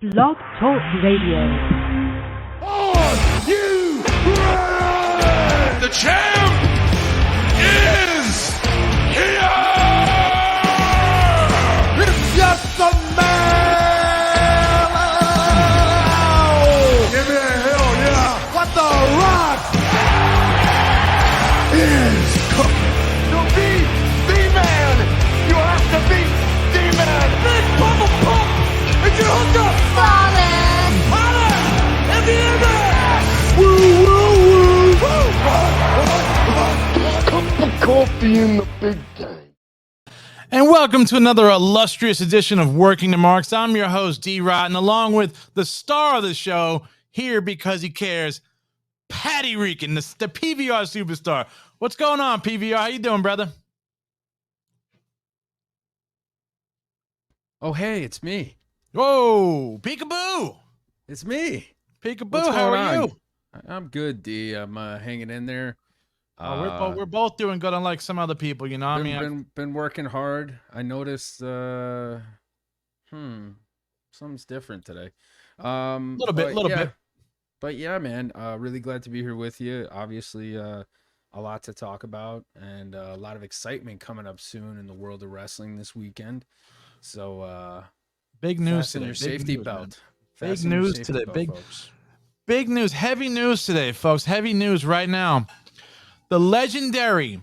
Blog Talk Radio. Are you ready? The champ is here! It's just a man! Give me a hell yeah! What the rock is cooking? To be the man, you have to be the man! Big bubble pump! And you hooked up! Fallen! Holla! In the air! Woo, woo, woo! Cup of coffee in the big day. And welcome to another illustrious edition of Working the Marks. I'm your host, Dee Rotten, along with the star of the show, here because he cares, Patty Rican, the PVR superstar. What's going on, PVR? How you doing, brother? Oh, hey, it's me. Whoa, peekaboo. It's me. Peekaboo, What's how going are on? you? I'm good, D. I'm hanging in there. We're both doing good, unlike some other people, you know. I mean, been working hard. I noticed, something's different today. A little bit. But yeah, man, really glad to be here with you. Obviously, a lot to talk about and a lot of excitement coming up soon in the world of wrestling this weekend. So, big news fasten today. your Big safety news, belt. Big Fasten your news safety today. belt, folks. Big news, heavy news today, folks. Heavy news right now. The legendary,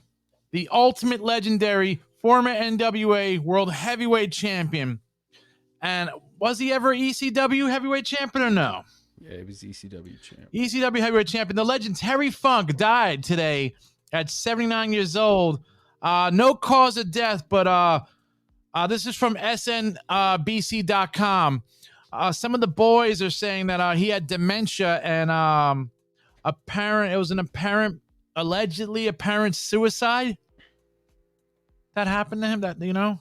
the ultimate legendary former NWA World Heavyweight Champion. And was he ever ECW Heavyweight Champion or no? Yeah, he was ECW champ. ECW Heavyweight Champion. The legend Terry Funk died today at 79 years old. No cause of death, but this is from SNBC.com. Some of the boys are saying that he had dementia and allegedly apparent suicide that happened to him. That, you know,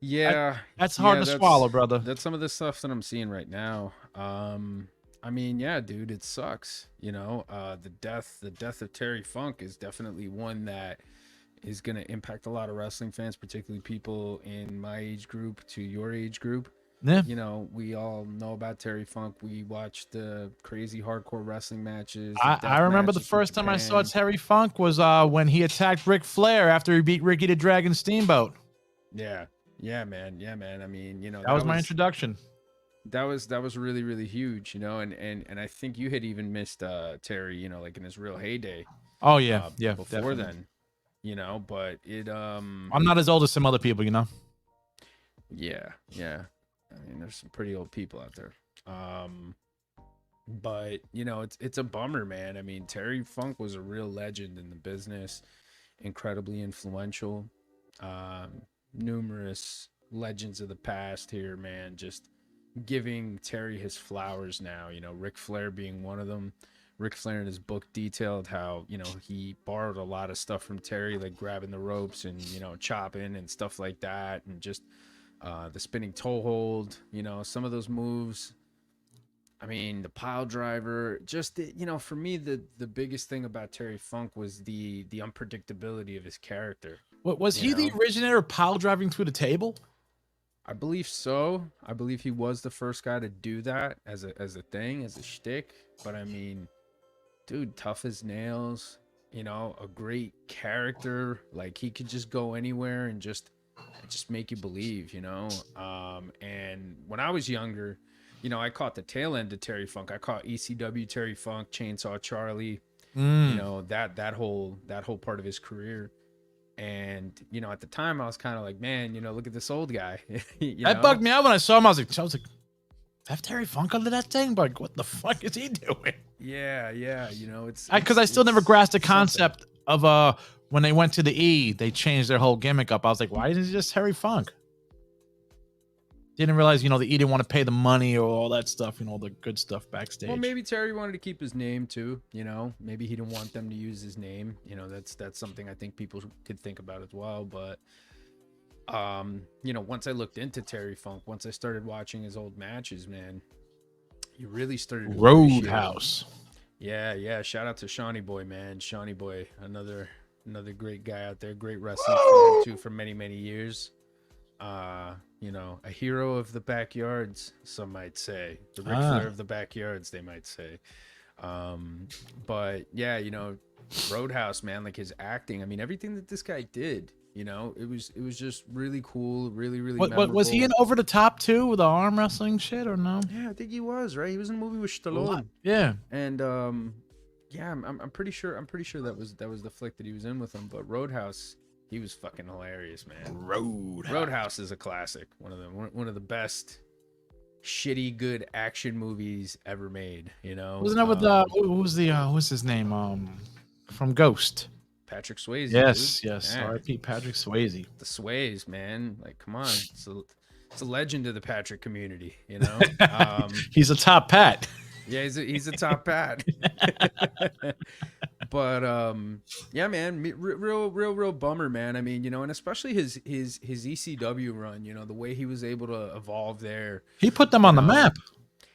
Yeah, that's hard to swallow, brother. That's some of the stuff that I'm seeing right now. I mean, yeah, dude, it sucks. You know, the death of Terry Funk is definitely one that is going to impact a lot of wrestling fans, particularly people in my age group to your age group. Yeah. You know, we all know about Terry Funk. We watched the crazy hardcore wrestling matches. I remember the first time I saw Terry Funk was when he attacked Ric Flair after he beat Ricky the Dragon Steamboat. Yeah, man. I mean, you know, That was my introduction. That was really, really huge, you know, and I think you had even missed Terry, you know, like in his real heyday. Oh yeah, before definitely. then, you know, but it I'm not as old as some other people, you know. Yeah. I mean, there's some pretty old people out there. But you know, it's a bummer, man. I mean, Terry Funk was a real legend in the business, incredibly influential. Numerous legends of the past here, man, just giving Terry his flowers now. You know, Ric Flair being one of them. Ric Flair in his book detailed how, you know, he borrowed a lot of stuff from Terry, like grabbing the ropes and, you know, chopping and stuff like that, and just the spinning toe hold, you know, some of those moves. I mean, the pile driver, just, you know, for me, the biggest thing about Terry Funk was the unpredictability of his character. What was he the originator of pile driving through the table? I believe so. I believe he was the first guy to do that as a thing, as a shtick. But I mean, dude, tough as nails, you know, a great character. Like, he could just go anywhere and just make you believe, you know. And when I was younger, you know, I caught the tail end of Terry Funk. I caught ECW Terry Funk, Chainsaw Charlie, you know, that whole part of his career. And, you know, at the time I was kind of like, man, you know, look at this old guy. That bugged me out when I saw him. I was like, have Terry Funk under that thing? But like, what the fuck is he doing? Yeah, you know, it's because I still never grasped the concept of when they went to the E, they changed their whole gimmick up. I was like, why isn't it just Terry Funk? Didn't realize, you know, the E didn't want to pay the money or all that stuff, you know, all the good stuff backstage. Well, maybe Terry wanted to keep his name too, you know. Maybe he didn't want them to use his name. You know, that's something I think people could think about as well. But you know, once I looked into Terry Funk, once I started watching his old matches, man, you really started to Roadhouse. Yeah. Shout out to Shawnee Boy, man. Shawnee Boy, another great guy out there, great wrestling fan too for many, many years. You know, a hero of the backyards, some might say. The Ric Flair of the backyards, they might say. But yeah, you know, Roadhouse, man, like his acting. I mean, everything that this guy did, you know, it was just really cool, really memorable. Was he in Over the Top too with the arm wrestling shit or no? Yeah, I think he was, right? He was in a movie with Stallone. Yeah. And yeah, I'm pretty sure that was the flick that he was in with him. But Roadhouse, he was fucking hilarious, man. Roadhouse is a classic. One of the best shitty good action movies ever made, you know. Wasn't that with who's his name? From Ghost. Patrick Swayze. Yes, dude. yes. Yeah. R.I.P. Patrick Swayze. The Sways, man. Like, come on. It's a legend of the Patrick community, you know. He's a top pat. Yeah, he's a top pat. But yeah, man, real bummer, man. I mean, you know, and especially his ECW run, you know, the way he was able to evolve there. He put them on the map.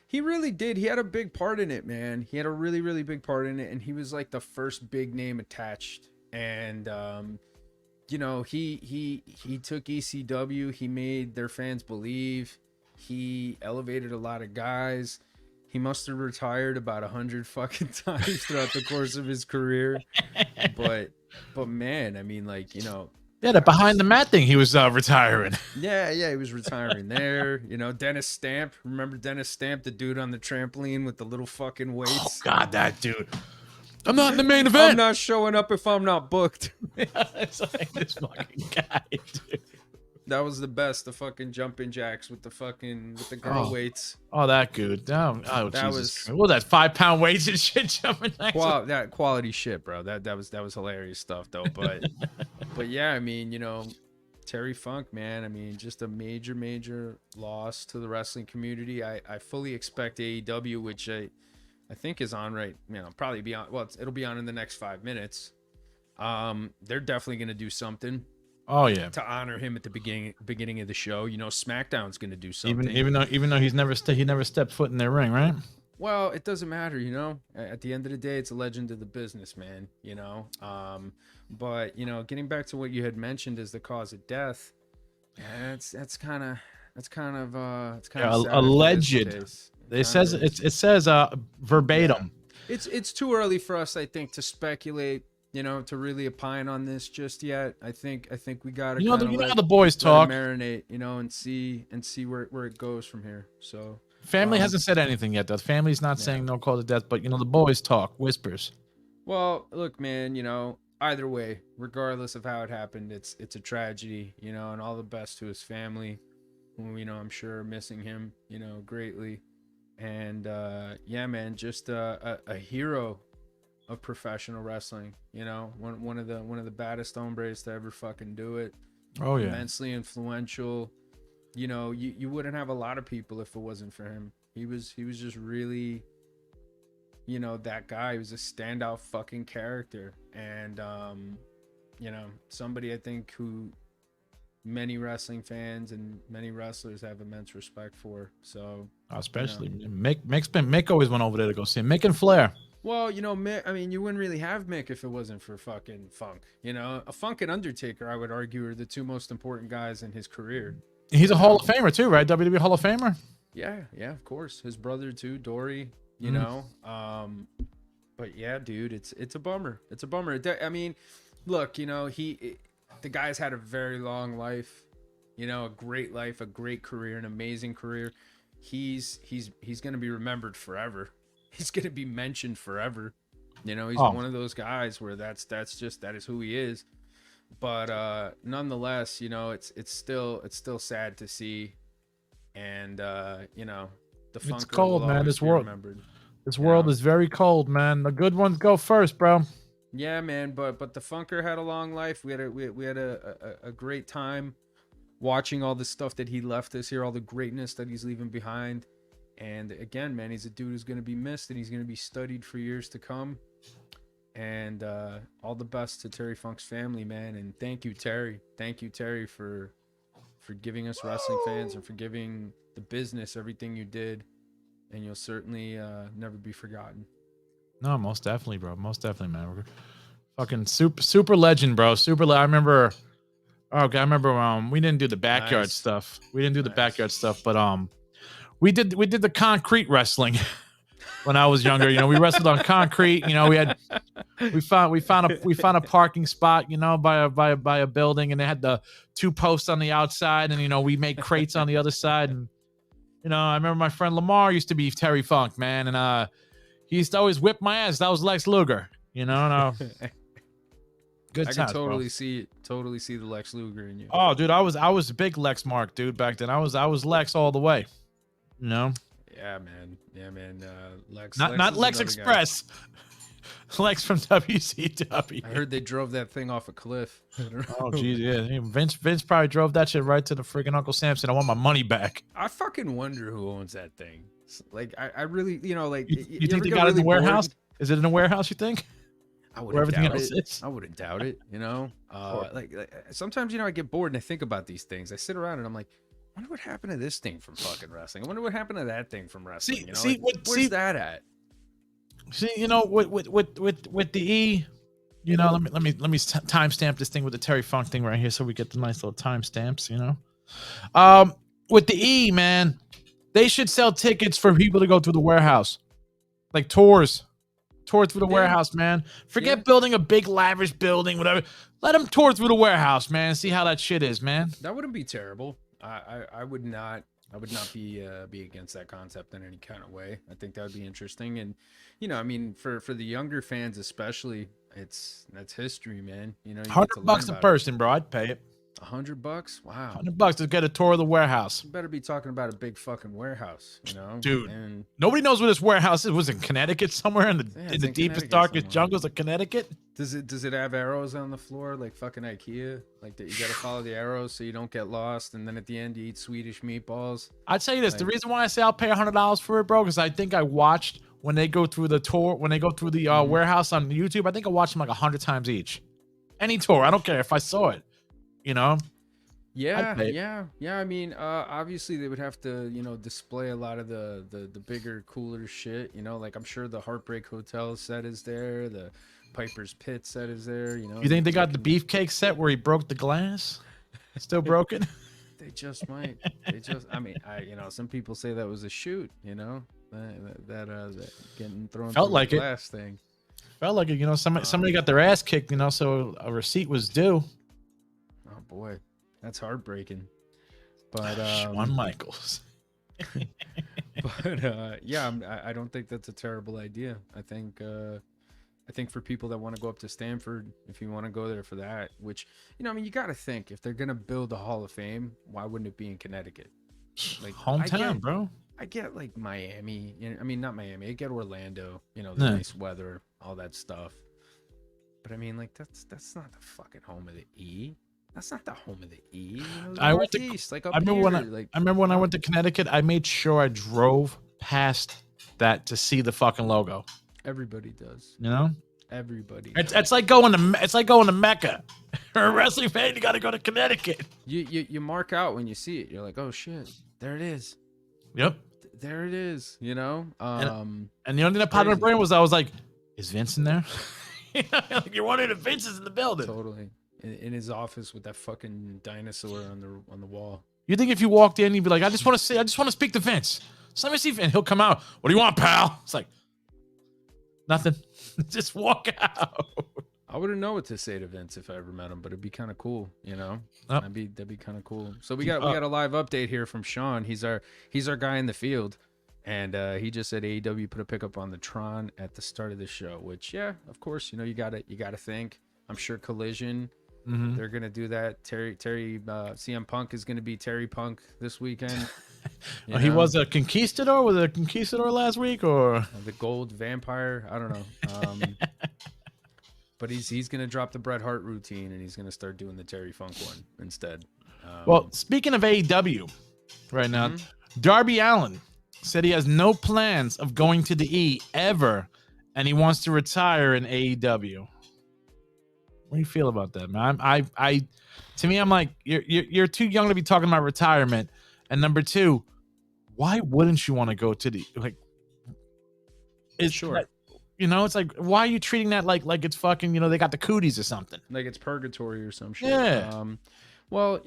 He really did. He had a big part in it, man. He had a really big part in it, and he was like the first big name attached. And you know, he took ECW. He made their fans believe. He elevated a lot of guys. He must have retired about 100 fucking times throughout the course of his career. But man, I mean, like, you know. Yeah, the behind the mat thing, he was retiring. Yeah, he was retiring there. You know, Dennis Stamp. Remember Dennis Stamp, the dude on the trampoline with the little fucking weights? Oh, God, that dude. I'm not in the main event. I'm not showing up if I'm not booked. Yeah, it's like this fucking guy, dude. That was the best, the fucking jumping jacks with the girl weights. Oh, that good. Oh, that Jesus. What was that, 5-pound weights and shit jumping jacks? That quality shit, bro. That was hilarious stuff though. But but yeah, I mean, you know, Terry Funk, man. I mean, just a major loss to the wrestling community. I fully expect AEW, which I think is on right, you know, probably be on. Well, it'll be on in the next 5 minutes. They're definitely gonna do something. Oh yeah, to honor him at the beginning of the show. You know, SmackDown's gonna do something. Even though he never stepped foot in their ring, right? Well, it doesn't matter, you know. At the end of the day, it's a legend of the business, man. You know. But you know, getting back to what you had mentioned as the cause of death, that's kind of alleged. It says verbatim. Yeah. It's too early for us, I think, to speculate. You know, to really opine on this just yet. I think we gotta. You know how the boys talk. Marinate, you know, and see where it goes from here. So family hasn't said anything yet. Though family's not saying no cause of death, but you know the boys talk, whispers. Well, look, man. You know, either way, regardless of how it happened, it's a tragedy. You know, and all the best to his family, who, you know, I'm sure are missing him. You know, greatly. And yeah, man, just a hero of professional wrestling, you know, one of the baddest hombres to ever fucking do it. Oh yeah, immensely influential. You know, you wouldn't have a lot of people if it wasn't for him. He was just really, you know, that guy. He was a standout fucking character, and you know, somebody I think who many wrestling fans and many wrestlers have immense respect for. So especially Mick always went over there to go see him. Mick and Flair. Well, you know, Mick, I mean, you wouldn't really have Mick if it wasn't for fucking Funk. You know, Funk and Undertaker, I would argue, are the two most important guys in his career. He's a Hall of Famer too, right? WWE Hall of Famer. Yeah, of course. His brother too, Dory. You know, but yeah, dude, it's a bummer. It's a bummer. I mean, look, you know, the guy's had a very long life. You know, a great life, a great career, an amazing career. He's gonna be remembered forever. He's going to be mentioned forever. You know, he's one of those guys where that is who he is. But nonetheless, you know, it's still sad to see. And you know, the Funker it's cold, man. This world is very cold, man. The good ones go first, bro. Yeah, man, but the Funker had a long life. We had a great time watching all the stuff that he left us here, all the greatness that he's leaving behind. And again, man, he's a dude who's going to be missed, and he's going to be studied for years to come. And all the best to Terry Funk's family, man. And thank you, Terry. Thank you, Terry, for giving us wrestling fans and for giving the business everything you did. And you'll certainly never be forgotten. No, most definitely, bro. Most definitely, man. We're fucking super legend, bro. I remember Okay, I remember we didn't do the backyard Nice. stuff. We didn't do the Nice. backyard stuff, but we did the concrete wrestling when I was younger. You know, we wrestled on concrete. You know, we found a parking spot, you know, by a building, and they had the 2 posts on the outside, and you know, we made crates on the other side. And you know, I remember my friend Lamar used to be Terry Funk, man, and he used to always whip my ass. That was Lex Luger, you know. Good I times, can totally bro. see the Lex Luger in you. Oh, dude, I was a big Lex Mark, dude, back then. I was Lex all the way, you know. Yeah, man. Lex. Not is Lex another guy. Express. Lex from WCW. I heard they drove that thing off a cliff. Oh, geez, yeah. Vince probably drove that shit right to the freaking Uncle Sam. Said, "I want my money back." I fucking wonder who owns that thing. Like, I really, you know, like, You think they got it in the warehouse? Is it in the warehouse? You think? I Where wouldn't everything doubt else it. is? I wouldn't doubt it. You know, Sure. like sometimes, you know, I get bored and I think about these things. I sit around and I'm like, I wonder what happened to this thing from fucking wrestling. I wonder what happened to that thing from wrestling. You know, where's that at? See, you know, with the E, you know, let me timestamp this thing with the Terry Funk thing right here, so we get the nice little timestamps. You know, with the E, man, they should sell tickets for people to go to the warehouse, like tours through the warehouse, man. Forget building a big lavish building, whatever. Let them tour through the warehouse, man. See how that shit is, man. That wouldn't be terrible. I would not be against that concept in any kind of way. I think that would be interesting. And you know, I mean, for the younger fans especially, that's history, man. You know, you get to learn $100 a about person, bro. I'd pay it. $100? Wow. $100 to get a tour of the warehouse. You better be talking about a big fucking warehouse, you know, Dude. And Nobody knows where this warehouse is. Was it in Connecticut somewhere in Yeah, the it's in deepest, Connecticut darkest somewhere. jungles of Connecticut? does it have arrows on the floor like fucking IKEA? Like that you got to follow the arrows so you don't get lost, and then at the end you eat Swedish meatballs. I'd tell you this: the Like- reason why I say I'll pay $100 for it, bro, because I think I watched when they go through the tour, when they go through the warehouse on YouTube. I think I watched them like 100 times each. Any tour, I don't care if I saw it. You know. Yeah, pay it. yeah. I mean, obviously they would have to, you know, display a lot of the bigger, cooler shit. You know, like I'm sure the Heartbreak Hotel set is there, the Piper's Pit set is there. You know, You think they got the beefcake set where he broke the glass? Still broken? They just might. I mean, you know, some people say that was a shoot. You know, that getting thrown Felt through like the it. glass thing. Felt like it. You know, somebody got their ass kicked. You know, so a receipt was due. Oh boy, that's heartbreaking. But Shawn Michaels. yeah, I don't think that's a terrible idea. I think for people that want to go up to Stanford, if you want to go there for that, which, you know, I mean, you got to think, if they're gonna build a Hall of Fame, why wouldn't it be in Connecticut? Like Hometown, bro. I get like Miami. You know, I mean, not Miami. I get Orlando. You know, the nice weather, all that stuff. But I mean, like that's not the fucking home of the E. That's not the home of the E. You know, the I went to. Northeast, like up I remember here, I remember when I went to Connecticut. I made sure I drove past that to see the fucking logo. everybody does. You know, Everybody. it's like going to Mecca. For a wrestling fan, you got to go to Connecticut. You mark out when you see it. You're like, oh shit, there it is. Yep. There it is. You know. And the only thing that popped in my crazy. brain was I was like, is Vince in there? You know, like you're wondering if Vince is in the building. Totally. In his office with that fucking dinosaur on the wall. You think if you walked in, you'd be like, I just want to speak to Vince. So let me see if, and he'll come out. What do you want, pal? It's like, nothing. Just walk out. I wouldn't know what to say to Vince if I ever met him, but it'd be kind of cool, you know. Yep. That'd be kind of cool. So we got a live update here from Sean. He's our guy in the field, and he just said AEW put a pickup on the Tron at the start of the show. Which, yeah, of course, you know, you gotta think. I'm sure Collision. Mm-hmm. They're gonna do that. Terry, CM Punk is gonna be Terry Punk this weekend. He was a conquistador. Was it a conquistador last week or the Gold Vampire? I don't know. But he's gonna drop the Bret Hart routine and he's gonna start doing the Terry Funk one instead. Well, speaking of AEW, right now, Darby Allin said he has no plans of going to the E ever, and he wants to retire in AEW. What do you feel about that, man? To me, I'm like, you're too young to be talking about retirement. And number two, why wouldn't you want to go to the Sure. That, you know, it's like, why are you treating that like it's fucking, you know, they got the cooties or something? Like it's purgatory or some shit. Yeah. Well,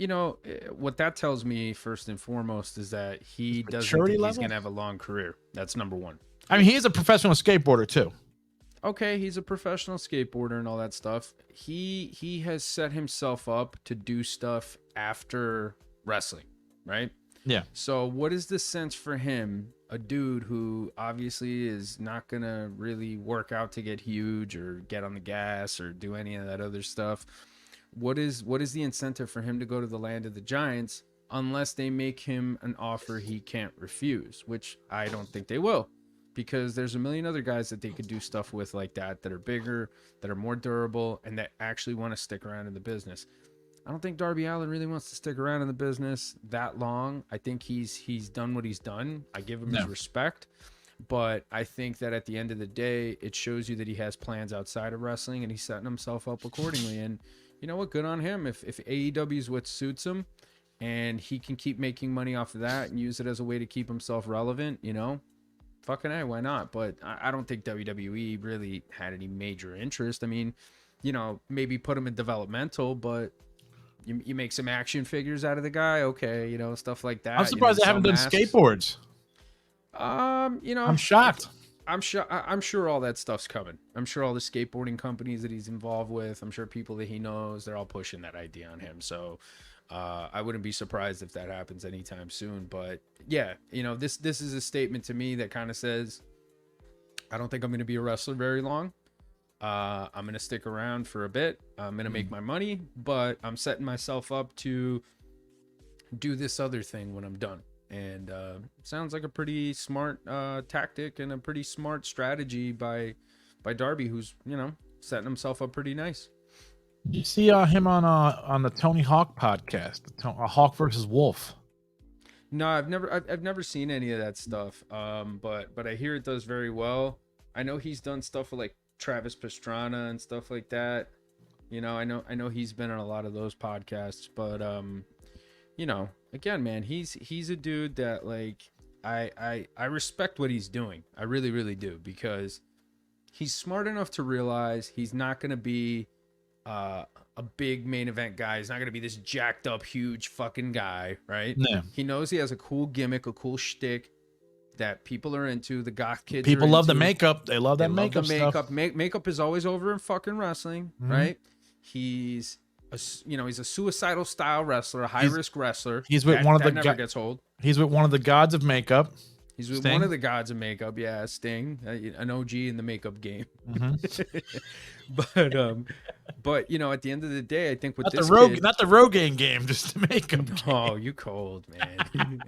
what that tells me first and foremost is that he doesn't maturity think he's level? going to have a long career. That's number one. I mean, he is a professional skateboarder too. Okay, he's a professional skateboarder and all that stuff. He has set himself up to do stuff after wrestling, right? Yeah. So what is the sense for him, a dude who obviously is not going to really work out to get huge or get on the gas or do any of that other stuff? What is the incentive for him to go to the land of the giants unless they make him an offer he can't refuse, which I don't think they will, because there's a million other guys that they could do stuff with like that are bigger, that are more durable, and that actually want to stick around in the business. I don't think Darby Allin really wants to stick around in the business that long. I think he's done what he's done. I give him his respect, but I think that at the end of the day, it shows you that he has plans outside of wrestling and he's setting himself up accordingly. And you know what? Good on him. If AEW is what suits him and he can keep making money off of that and use it as a way to keep himself relevant, fucking A, why not? But I don't think WWE really had any major interest. I mean, maybe put him in developmental, but you make some action figures out of the guy, okay, stuff like that. I'm surprised they haven't done skateboards. I'm shocked. I'm sure all that stuff's coming. I'm sure all the skateboarding companies that he's involved with, I'm sure people that he knows, they're all pushing that idea on him. So I wouldn't be surprised if that happens anytime soon. But yeah, this is a statement to me that kind of says, I don't think I'm going to be a wrestler very long. I'm going to stick around for a bit. I'm going to make my money, but I'm setting myself up to do this other thing when I'm done. And sounds like a pretty smart tactic and a pretty smart strategy by Darby, who's setting himself up pretty nice. You see him on the Tony Hawk podcast, Hawk versus Wolf. No, I've never seen any of that stuff. But I hear it does very well. I know he's done stuff with like Travis Pastrana and stuff like that. I know he's been on a lot of those podcasts, but again, man, he's a dude that like I respect what he's doing. I really, really do, because he's smart enough to realize he's not going to be a big main event guy. He's not going to be this jacked up, huge fucking guy, right? No. He knows he has a cool gimmick, a cool shtick that people are into. The goth kids. People love into. the makeup. They love that makeup. The makeup. Stuff. Makeup is always over in fucking wrestling, right? He's he's a suicidal style wrestler, a high risk wrestler. He's with one of the never gets old. He's with one of the gods of makeup. He's with Sting. one of the gods of makeup, yeah, Sting, an OG in the makeup game. But at the end of the day, I think with Not this not the Rogaine game, just the makeup. Oh, you cold, man.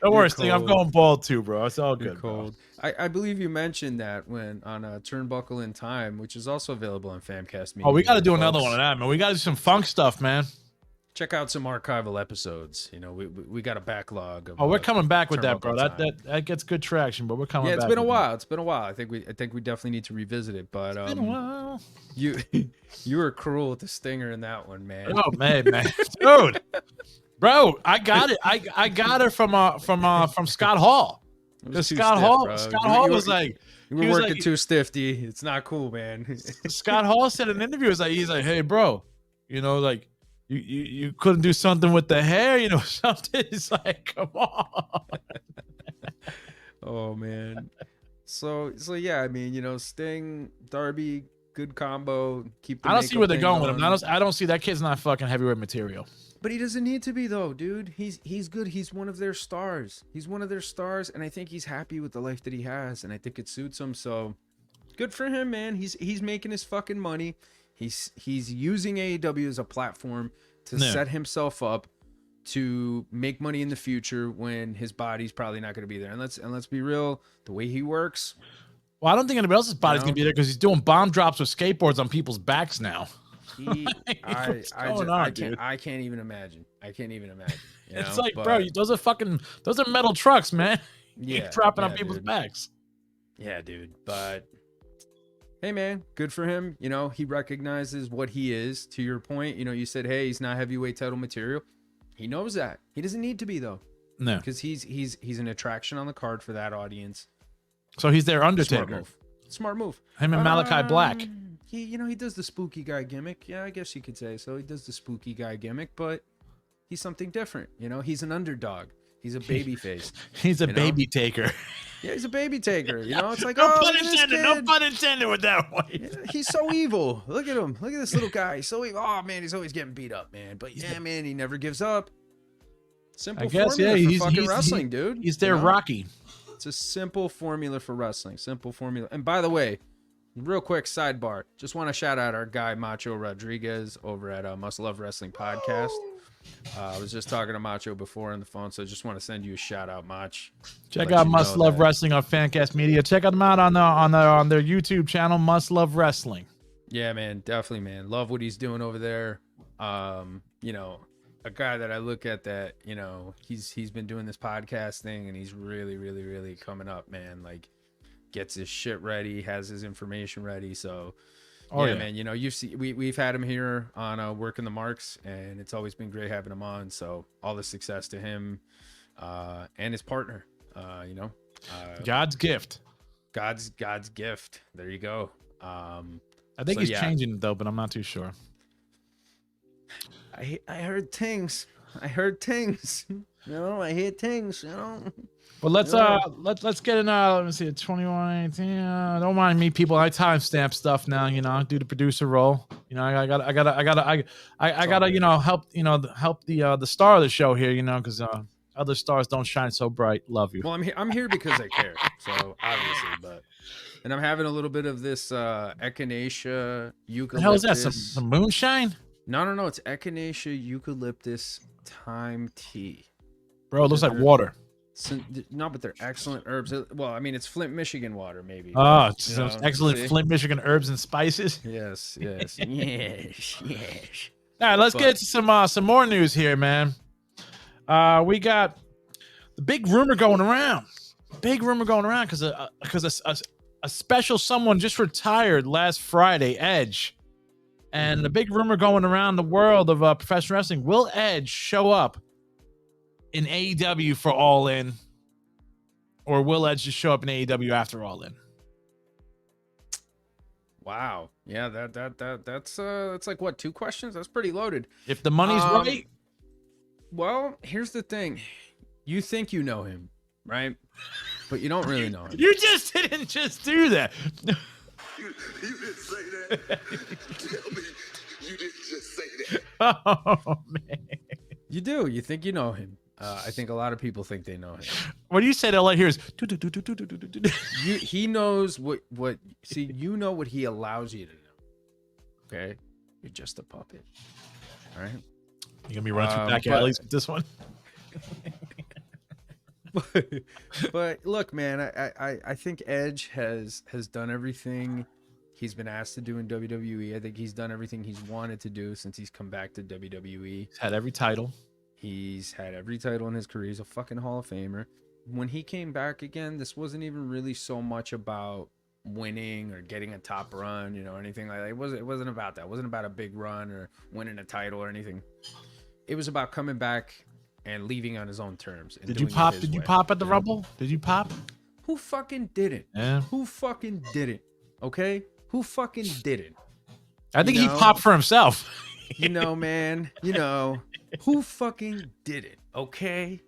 Don't worry, Sting. I'm going bald too, bro. It's all good. Cold. I believe you mentioned that when on Turnbuckle in Time, which is also available on Famcast. Oh, we got to do another one of that, man. We got to do some funk stuff, man. Check out some archival episodes. We got a backlog of. Oh, we're coming back with that, bro. Turnbuckle That gets good traction, but we're coming back. Yeah, it's been a while. It's been a while. I think we definitely need to revisit it. But It's been a while. You were cruel with the stinger in that one, man. Oh man, dude, bro, I got it. I got it from Scott Hall. Scott Hall was like, you were working too stiff, D. It's not cool, man. Scott Hall said in an interview, he's like, hey, bro, like. You couldn't do something with the hair, something. It's like, come on. Oh man. So yeah, I mean, Sting, Darby, good combo. Keep. I don't see where they're going with him. I don't see that kid's not fucking heavyweight material. But he doesn't need to be though, dude. He's good. He's one of their stars. He's one of their stars, and I think he's happy with the life that he has, and I think it suits him. So good for him, man. He's making his fucking money. He's using AEW as a platform to set himself up to make money in the future when his body's probably not going to be there. And let's be real, the way he works. Well, I don't think anybody else's body's going to be there because he's doing bomb drops with skateboards on people's backs now. I can't even imagine. It's like, bro, those are metal trucks, man. Yeah, dropping on people's backs. Yeah, dude. But hey, man, good for him. He recognizes what he is. To your point, you said, hey, he's not heavyweight title material. He knows that. He doesn't need to be though. No, because he's an attraction on the card for that audience. So he's their Undertaker. Smart move. Him and Malachi Black. he does the spooky guy gimmick. Yeah, I guess you could say so. He does the spooky guy gimmick, but he's something different. He's an underdog. He's a baby face. He's a baby taker. Yeah, he's a baby taker. It's like, No oh, pun look at this intended. No kid. pun intended with that one. Yeah, he's so evil. Look at him. Look at this little guy. He's so evil. Oh man, he's always getting beat up, man. But yeah, man, he never gives up. Simple formula for fucking wrestling, dude. He's their Rocky. It's a simple formula for wrestling. Simple formula. And by the way, real quick sidebar. Just want to shout out our guy Macho Rodriguez over at Must Love Wrestling Podcast. I was just talking to Macho before on the phone, so I just want to send you a shout out, Mach. Check out Must Love Wrestling on Famcast Media. Check them out on their YouTube channel, Must Love Wrestling. Yeah, man, definitely, man. Love what he's doing over there. A guy that I look at that, he's been doing this podcast thing, and he's really, really, really coming up, man. Like, gets his shit ready, has his information ready, so. Yeah, man. We've had him here on Working the Marks, and it's always been great having him on. So all the success to him and his partner. God's gift. God's gift. There you go. I think he's changing it though, but I'm not too sure. I heard things. I hear things. Well, let's get in. Let me see, 2118. Don't mind me, people. I timestamp stuff now. Do the producer role. I gotta help the star of the show here. Because other stars don't shine so bright. Love you. Well, I'm here because I care. So obviously, and I'm having a little bit of this echinacea eucalyptus. The hell is that? Some moonshine? No. It's echinacea eucalyptus thyme tea. Bro, it looks like water. No, but they're excellent herbs. Well, I mean, it's Flint, Michigan water, maybe. Oh, it's excellent Flint, Michigan herbs and spices. Yes. yes. All right, let's get to some more news here, man. We got the big rumor going around. Because a special someone just retired last Friday, Edge. And the big rumor going around the world of professional wrestling, will Edge show up in AEW for All In, or will Edge just show up in AEW after All In? Wow, yeah, that's like what, 2 questions? That's pretty loaded. If the money's right. Well, here's the thing: you think you know him, right? But you don't really know him. You just didn't just do that. You didn't say that. Tell me you didn't just say that. Oh man, you do. You think you know him. I think a lot of people think they know him. What you said, all I hear is he knows what see, you know what he allows you to know. Okay? You're just a puppet. All right? You're gonna be running through back alleys with this one. but look, man, I think Edge has done everything he's been asked to do in WWE. I think he's done everything he's wanted to do since he's come back to WWE. He's had every title. He's had every title in his career. He's a fucking Hall of Famer. When he came back again, this wasn't even really so much about winning or getting a top run, or anything like that. It wasn't about that. It wasn't about a big run or winning a title or anything. It was about coming back and leaving on his own terms. Did you pop? Did you pop at the Rumble? Did you pop? Who fucking didn't? Yeah. Who fucking didn't? Okay? Who fucking didn't? I think he popped for himself. Man. Who fucking did it? Okay,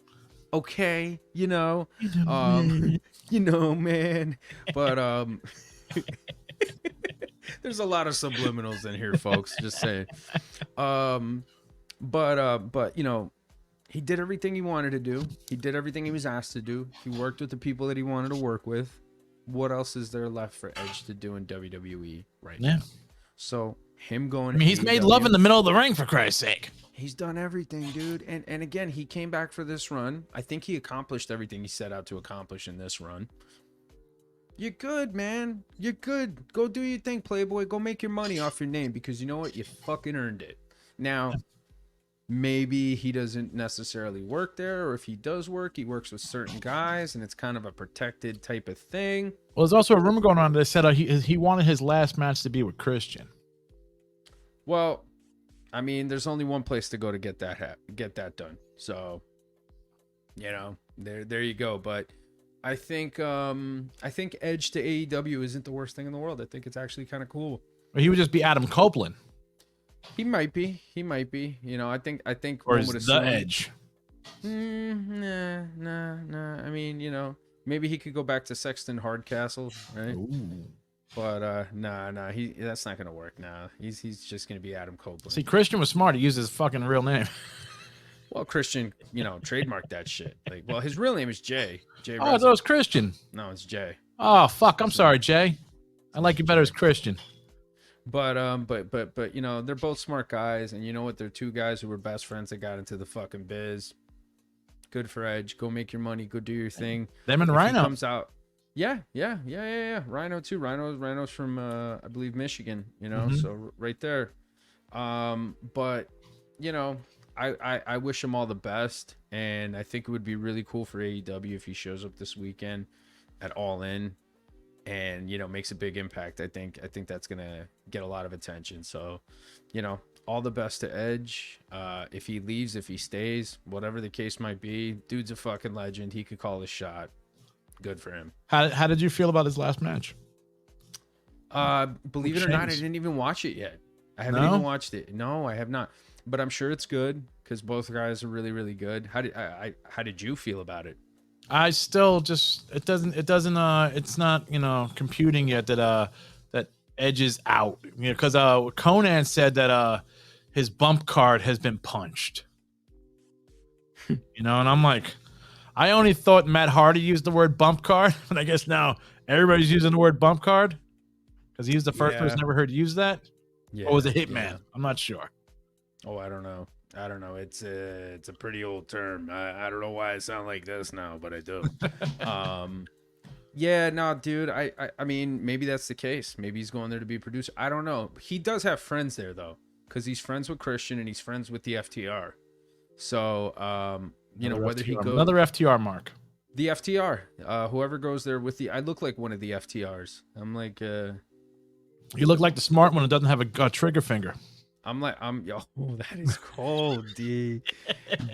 man. But there's a lot of subliminals in here, folks. Just saying. But he did everything he wanted to do. He did everything he was asked to do. He worked with the people that he wanted to work with. What else is there left for Edge to do in WWE right now? So him going. He's made love in the middle of the ring, for Christ's sake. He's done everything, dude. And again, he came back for this run. I think he accomplished everything he set out to accomplish in this run. You're good, man. You're good. Go do your thing, Playboy. Go make your money off your name, because you know what? You fucking earned it. Now, maybe he doesn't necessarily work there, or if he does work, he works with certain guys, and it's kind of a protected type of thing. Well, there's also a rumor going on that said he wanted his last match to be with Christian. Well, I mean, there's only one place to go to get that done. So, there you go. But I think Edge to AEW isn't the worst thing in the world. I think it's actually kind of cool. Or he would just be Adam Copeland. He might be. You know, I think. Or one is would the assume- Edge. Nah. I mean, you know, maybe he could go back to Sexton Hardcastle, right? Ooh. But nah. That's not gonna work. Nah, he's just gonna be Adam Copeland. See, Christian was smart. He used his fucking real name. Well, Christian, you know, trademarked that shit. Like, well, his real name is Jay. Jay. Oh, that was Christian. No, it's Jay. Oh, fuck. I'm sorry, Jay. I like you better as Christian. But you know, they're both smart guys, and you know what? They're two guys who were best friends that got into the fucking biz. Good for Edge. Go make your money. Go do your thing. Them and If he Rhino. comes out. Yeah. Rhino too. Rhino's from I believe Michigan. You know, so right there. But you know, I wish him all the best, and I think it would be really cool for AEW if he shows up this weekend at All In, and you know, makes a big impact. I think that's gonna get a lot of attention. So, you know, all the best to Edge. If he leaves, if he stays, whatever the case might be, dude's a fucking legend. He could call his shot. Good for him. How did you feel about his last match? Believe it or not, I didn't even watch it yet. I haven't even watched it. No, I have not. But I'm sure it's good because both guys are really, really good. How did you feel about it? I still just it's not, you know, computing yet that Edge is out. You know, because Conan said that his bump card has been punched. You know, and I'm like, I only thought Matt Hardy used the word bump card, but I guess now everybody's using the word bump card because he's the first person I ever heard use that. Yeah. Or was it Hitman? Yeah. I'm not sure. Oh, I don't know. It's a pretty old term. I don't know why I sound like this now, but I do. Yeah, no, dude. I mean, maybe that's the case. Maybe he's going there to be a producer. I don't know. He does have friends there though, because he's friends with Christian and he's friends with the FTR. So, you know, whether he goes another FTR mark. The FTR, whoever goes there with I look like one of the FTRs. I'm like, you look like the smart one that doesn't have a trigger finger. Yo, that is cold, D.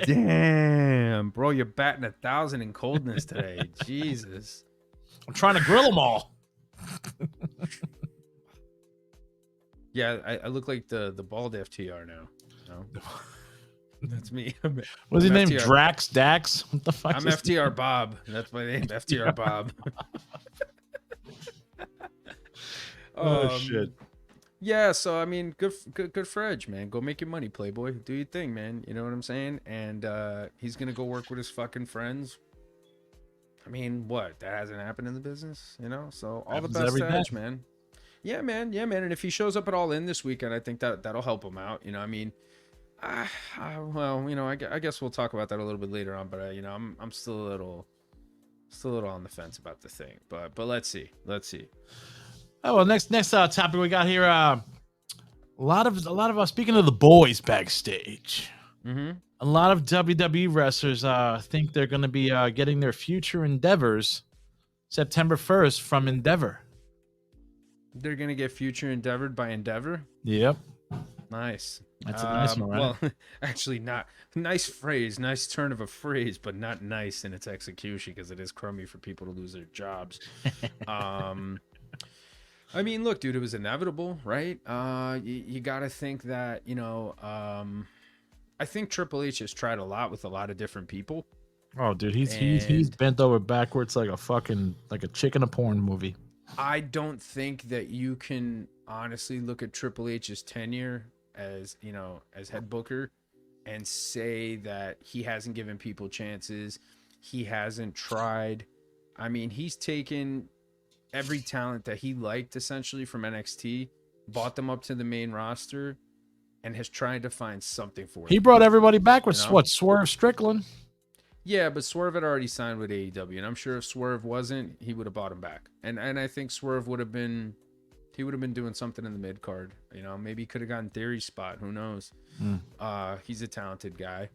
Damn, bro, you're batting 1,000 in coldness today. Jesus. I'm trying to grill them all. Yeah, I look like the bald FTR now. No? That's me. What's his name? FTR. Drax? Dax? What the fuck? I'm FTR Bob. That's my name, FTR Bob. Oh shit. Yeah, so I mean, good for Edge, man. Go make your money, Playboy. Do your thing, man. You know what I'm saying? And he's gonna go work with his fucking friends. I mean, what? That hasn't happened in the business, you know? So all the best to Edge, man. Yeah, man. And if he shows up at All In this weekend, I think that'll help him out. You know, I mean, well, you know, I guess we'll talk about that a little bit later on. But you know, I'm still a little on the fence about the thing. But let's see. Oh well, next topic we got here. A lot of us. Speaking of the boys backstage, a lot of WWE wrestlers think they're going to be getting their future endeavors September 1st from Endevor. They're gonna get future endeavored by Endevor. Yep. Nice. That's a nice one, right? Well, actually, not nice phrase, nice turn of a phrase, but not nice in its execution because it is crummy for people to lose their jobs. I mean, look, dude, it was inevitable, right? You got to think that, you know, I think Triple H has tried a lot with a lot of different people. Oh, dude, he's bent over backwards like a chick in a porn movie. I don't think that you can honestly look at Triple H's tenure as, you know, as head booker and say that he hasn't given people chances. He hasn't tried. I mean, he's taken every talent that he liked essentially from NXT, bought them up to the main roster, and has tried to find something for them. He brought everybody back with, you know? what, Swerve Strickland? Yeah, but Swerve had already signed with AEW, and I'm sure if Swerve wasn't, he would have bought him back. And I think Swerve would have been doing something in the mid card. You know, maybe he could have gotten Theory's spot. Who knows? He's a talented guy,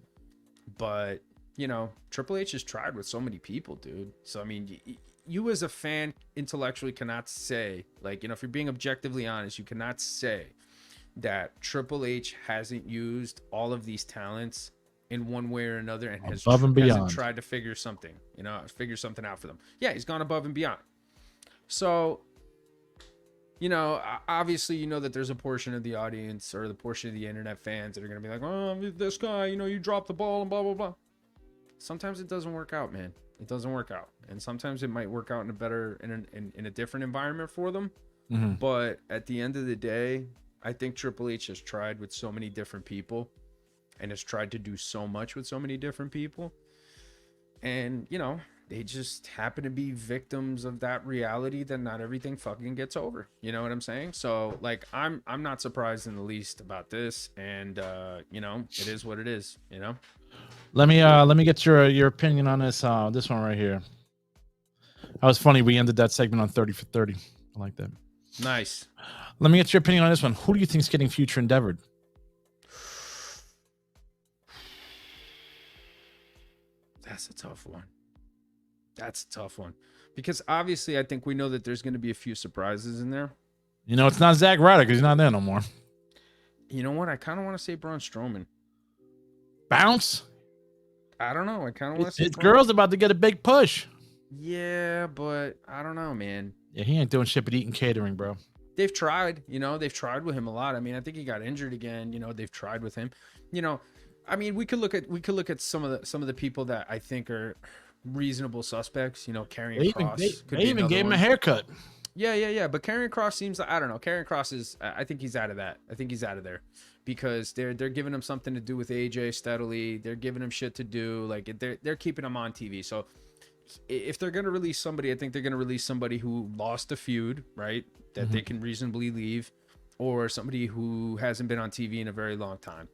but you know, Triple H has tried with so many people, dude. So I mean, you as a fan intellectually cannot say, like, you know, if you're being objectively honest, you cannot say that Triple H hasn't used all of these talents in one way or another and has hasn't tried to figure something out for them. Yeah, he's gone above and beyond. So, you know, obviously, you know that there's a portion of the audience or the portion of the internet fans that are going to be like, oh, this guy, you know, you dropped the ball and blah, blah, blah. Sometimes it doesn't work out, man. It doesn't work out. And sometimes it might work out in a better, in a different environment for them. Mm-hmm. But at the end of the day, I think Triple H has tried with so many different people and has tried to do so much with so many different people. And, you know, they just happen to be victims of that reality that not everything fucking gets over. You know what I'm saying? So, like, I'm not surprised in the least about this. And, you know, it is what it is, you know? Let me get your opinion on this this one right here. That was funny. We ended that segment on 30 for 30. I like that. Nice. Let me get your opinion on this one. Who do you think is getting future Endeavored? That's a tough one. That's a tough one. Because obviously I think we know that there's going to be a few surprises in there. You know, it's not Zack Ryder because he's not there no more. You know what? I kind of want to say Braun Strowman. Bounce? I don't know. I kind of want to say his girl's about to get a big push. Yeah, but I don't know, man. Yeah, he ain't doing shit but eating catering, bro. They've tried, you know, they've tried with him a lot. I mean, I think he got injured again. You know, they've tried with him. You know, I mean, we could look at some of the people that I think are reasonable suspects. You know, Karrion Kross. They even gave him a haircut. Yeah. But Karrion Kross seems like, I don't know. Karrion Kross is, I think he's out of that. I think he's out of there because they're giving him something to do with AJ steadily. They're giving him shit to do. Like they're keeping him on TV. So if they're going to release somebody, I think they're going to release somebody who lost a feud, right? That they can reasonably leave, or somebody who hasn't been on TV in a very long time.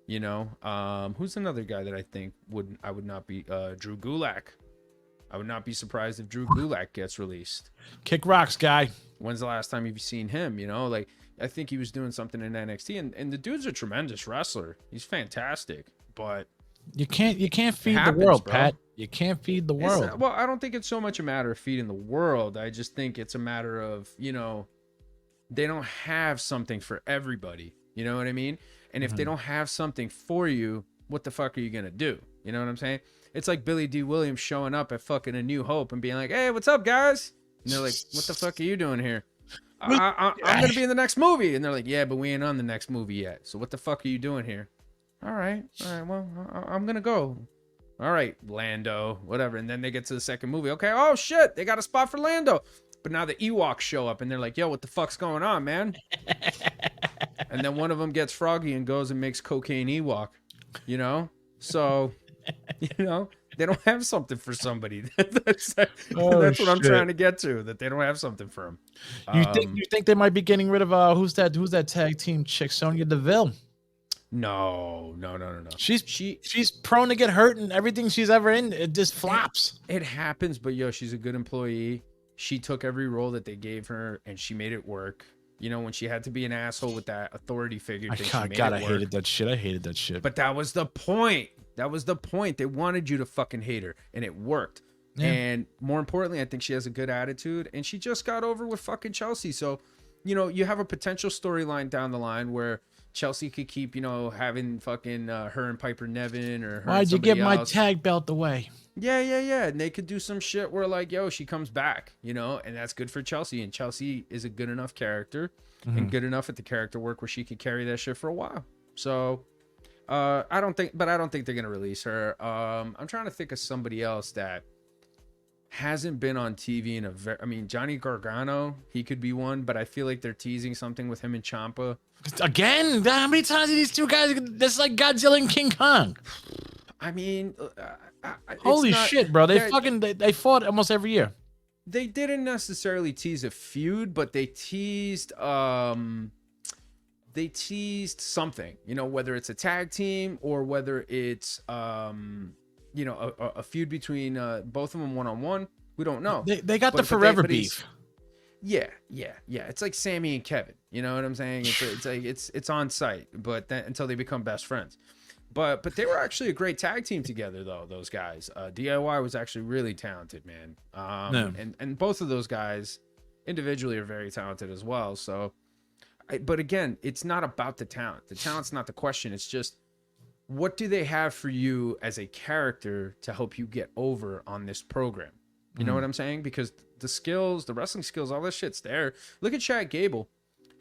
You know, who's another guy that I think I would not be, Drew Gulak. I would not be surprised if Drew Gulak gets released. Kick rocks guy. When's the last time you've seen him? You know, like I think he was doing something in NXT, and the dude's a tremendous wrestler. He's fantastic, but you can't feed happens, the world, bro. Pat. You can't feed the world. Well, I don't think it's so much a matter of feeding the world. I just think it's a matter of, you know, they don't have something for everybody. You know what I mean? And if they don't have something for you, what the fuck are you gonna do? You know what I'm saying? It's like Billy D. Williams showing up at fucking A New Hope and being like, "Hey, what's up, guys?" And they're like, "What the fuck are you doing here?" I'm gonna be in the next movie, and they're like, "Yeah, but we ain't on the next movie yet. So what the fuck are you doing here?" All right. Well, I'm gonna go. All right, Lando, whatever. And then they get to the second movie. Okay. Oh shit, they got a spot for Lando. But now the Ewoks show up, and they're like, "Yo, what the fuck's going on, man?" And then one of them gets froggy and goes and makes cocaine Ewok. You know, so you know they don't have something for somebody. That's what I'm trying to get to. That they don't have something for them. You think they might be getting rid of who's that tag team chick, Sonya Deville? No. She's prone to get hurt, and everything she's ever in, it just flops. It happens, but yo, she's a good employee. She took every role that they gave her, and she made it work. You know, when she had to be an asshole with that authority figure thing, I hated that shit. I hated that shit. But that was the point. They wanted you to fucking hate her, and it worked. Yeah. And more importantly, I think she has a good attitude, and she just got over with fucking Chelsea. So, you know, you have a potential storyline down the line where Chelsea could keep, you know, having fucking her and Piper Niven or her. Why'd you give my tag belt away? Yeah. And they could do some shit where like, yo, she comes back, you know, and that's good for Chelsea. And Chelsea is a good enough character and good enough at the character work where she could carry that shit for a while. So I don't think they're going to release her. I'm trying to think of somebody else that hasn't been on TV in I mean, Johnny Gargano, he could be one, but I feel like they're teasing something with him and Ciampa. Again? How many times are these two guys? That's like Godzilla and King Kong. I mean, holy shit, bro. They fought almost every year. They didn't necessarily tease a feud, but they teased something, you know, whether it's a tag team or whether it's you know, a feud between both of them one-on-one. We don't know. They got the forever beef. Yeah. It's like Sammy and Kevin. You know what I'm saying? It's like it's on site, but then until they become best friends. But they were actually a great tag team together, though. Those guys, DIY was actually really talented, man. And both of those guys individually are very talented as well. So, but again, it's not about the talent. The talent's not the question. It's just, what do they have for you as a character to help you get over on this program? You know what I'm saying? Because the skills, the wrestling skills, all this shit's there. Look at Chad Gable.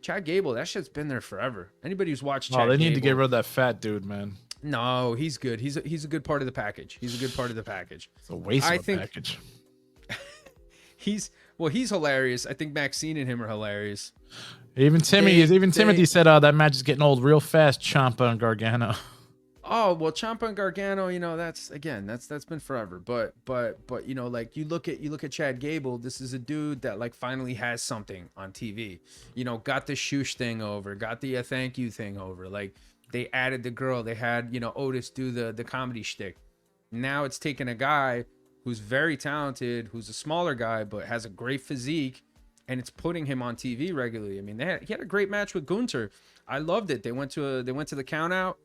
Chad Gable, that shit's been there forever. Anybody who's watched Chad they need Gable, to get rid of that fat dude, man. No, he's good. He's a good part of the package. He's a good part of the package. It's a waste of a package. He's hilarious. I think Maxine and him are hilarious. Even Timothy said that match is getting old real fast. Ciampa and Gargano. Oh well, Ciampa and Gargano, that's been forever. But like you look at Chad Gable. This is a dude that like finally has something on TV. Got the shoosh thing over, got the thank you thing over. Like they added the girl. They had Otis do the comedy shtick. Now it's taken a guy who's very talented, who's a smaller guy but has a great physique, and it's putting him on TV regularly. I mean, he had a great match with Gunther. I loved it. They went to the count out.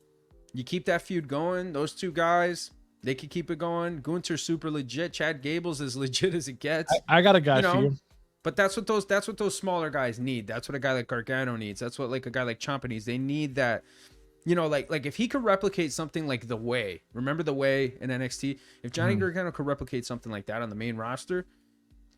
You keep that feud going. Those two guys, they could keep it going. Gunther's super legit. Chad Gable's as legit as it gets. I got a guy for you. But that's what those smaller guys need. That's what a guy like Gargano needs. That's what like a guy like Ciampa needs. They need that. Like if he could replicate something like The Way. Remember The Way in NXT? If Johnny Gargano could replicate something like that on the main roster,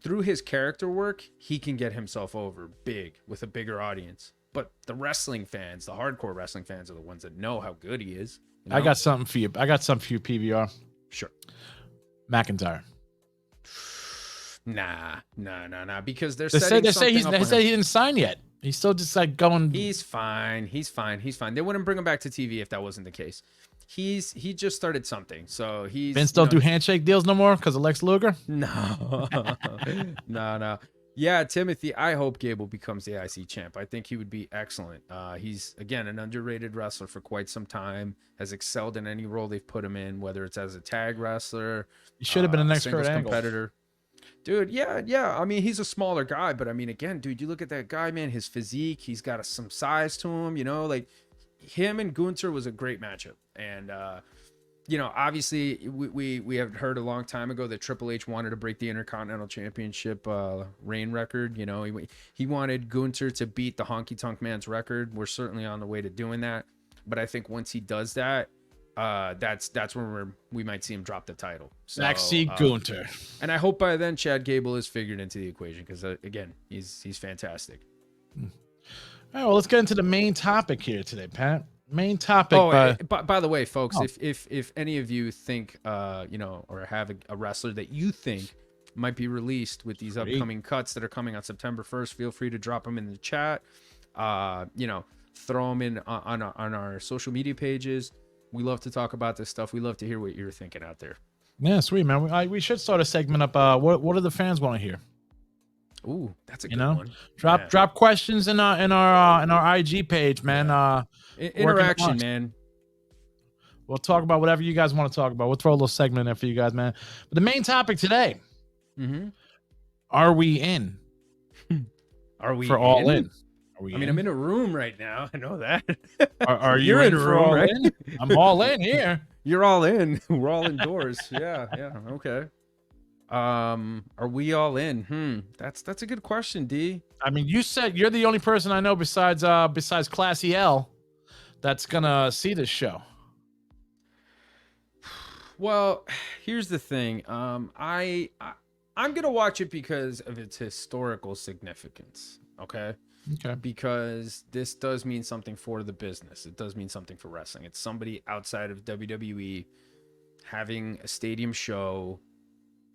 through his character work, he can get himself over big with a bigger audience. But the wrestling fans, the hardcore wrestling fans, are the ones that know how good he is. I got something for you. PBR. Sure. McIntyre. Nah. Because they say he didn't sign yet. He's still just like going. He's fine. They wouldn't bring him back to TV if that wasn't the case. He just started something. So Vince don't do handshake deals no more because of Lex Luger. No. No. Yeah, Timothy, I hope Gable becomes the IC champ. I think he would be excellent. He's, again, an underrated wrestler for quite some time, has excelled in any role they've put him in, whether it's as a tag wrestler. He should have been a next singles Kurt competitor. Dude, yeah. I mean, he's a smaller guy, but I mean, again, dude, you look at that guy, man, his physique, he's got some size to him, like him and Gunther was a great matchup. And, obviously we have heard a long time ago that Triple H wanted to break the Intercontinental Championship reign record. He wanted Gunther to beat the Honky Tonk Man's record. We're certainly on the way to doing that. But I think once he does that, that's when we might see him drop the title. So, Maxi Gunther. And I hope by then Chad Gable is figured into the equation because, again, he's fantastic. All right, well, let's get into the main topic here today, Pat. Main topic. By the way, folks, if any of you think or have a wrestler that you think might be released with these upcoming cuts that are coming on September 1st, feel free to drop them in the chat. Throw them in on our social media pages. We love to talk about this stuff. We love to hear what you're thinking out there. Yeah, sweet, man. We should start a segment up. What do the fans want to hear? Ooh, that's a good one. Drop questions in our IG page, man. Interaction, man. We'll talk about whatever you guys want to talk about. We'll throw a little segment in there for you guys, man. But the main topic today: Are we in? Are we for all in? I mean, I'm in a room right now. I know that. Are you in a room, right? I'm all in here. You're all in. We're all indoors. Yeah. Okay. Are we all in? That's a good question, D. I mean, you said you're the only person I know besides Classy L that's gonna see this show. Well, here's the thing. I'm gonna watch it because of its historical significance. Okay. Because this does mean something for the business. It does mean something for wrestling. It's somebody outside of WWE having a stadium show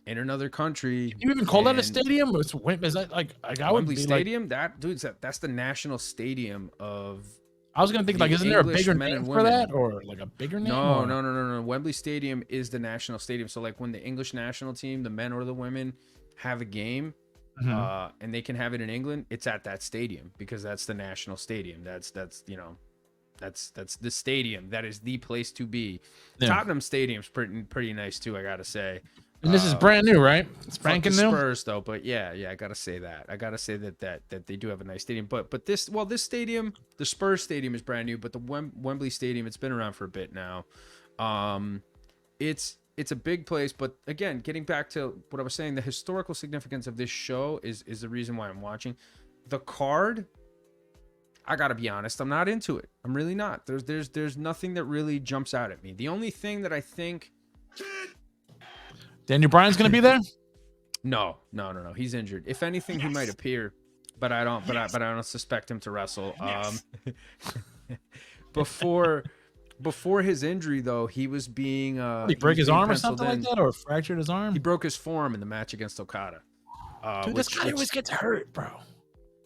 in another country. Can you even call that a stadium? Is that like Wembley Stadium? That's the national stadium of. I was gonna think like, isn't there a bigger name for that, or like a bigger name? No. Wembley Stadium is the national stadium. So like when the English national team, the men or the women, have a game, and they can have it in England, it's at that stadium because that's the national stadium. That's the stadium. That is the place to be. Yeah. Tottenham Stadium's pretty nice too, I gotta say. And this is brand new, right? It's brand new. Spurs though, but yeah, I gotta say that. I gotta say that they do have a nice stadium. But this stadium, the Spurs Stadium, is brand new. But the Wembley Stadium, it's been around for a bit now. It's a big place. But again, getting back to what I was saying, the historical significance of this show is the reason why I'm watching. The card, I gotta be honest, I'm not into it. I'm really not. There's nothing that really jumps out at me. The only thing that I think. Daniel Bryan's gonna be there. No. He's injured. If anything, he might appear, but I don't. But I don't suspect him to wrestle. Before his injury, though, he was being. Did he break his arm or something like that, or fractured his arm? He broke his forearm in the match against Okada. Dude, this guy always gets hurt, bro.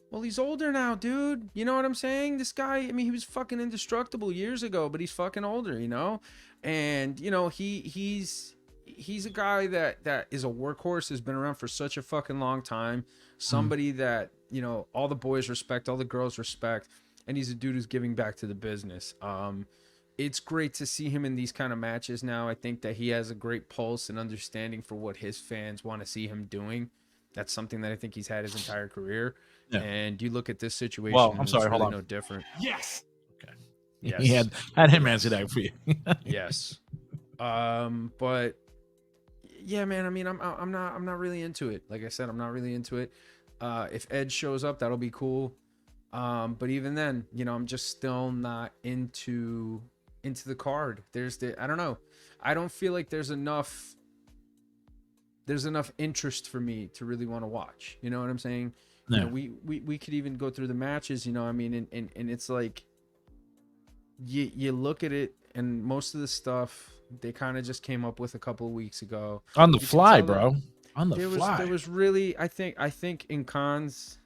Well, he's older now, dude. You know what I'm saying? This guy, I mean, he was fucking indestructible years ago, but he's fucking older, you know? And, you know, he's a guy that is a workhorse, has been around for such a fucking long time. Somebody that, you know, all the boys respect, all the girls respect, and he's a dude who's giving back to the business. It's great to see him in these kind of matches now. I think that he has a great pulse and understanding for what his fans want to see him doing. That's something that I think he's had his entire career. Yeah. And you look at this situation. Well, I'm sorry, really hold on. No different. Yes. Okay. Yes. He had him answer that for you. Yes. But yeah, man. I mean, I'm not really into it. Like I said, I'm not really into it. If Edge shows up, that'll be cool. But even then, you know, I'm just still not into the card. I don't know. I don't feel like there's enough interest for me to really want to watch. You know what I'm saying? No. You know, we could even go through the matches, you know, I mean, and it's like you look at it, and most of the stuff they kind of just came up with a couple of weeks ago. On the fly, bro. On the fly. There was really, I think in Khan's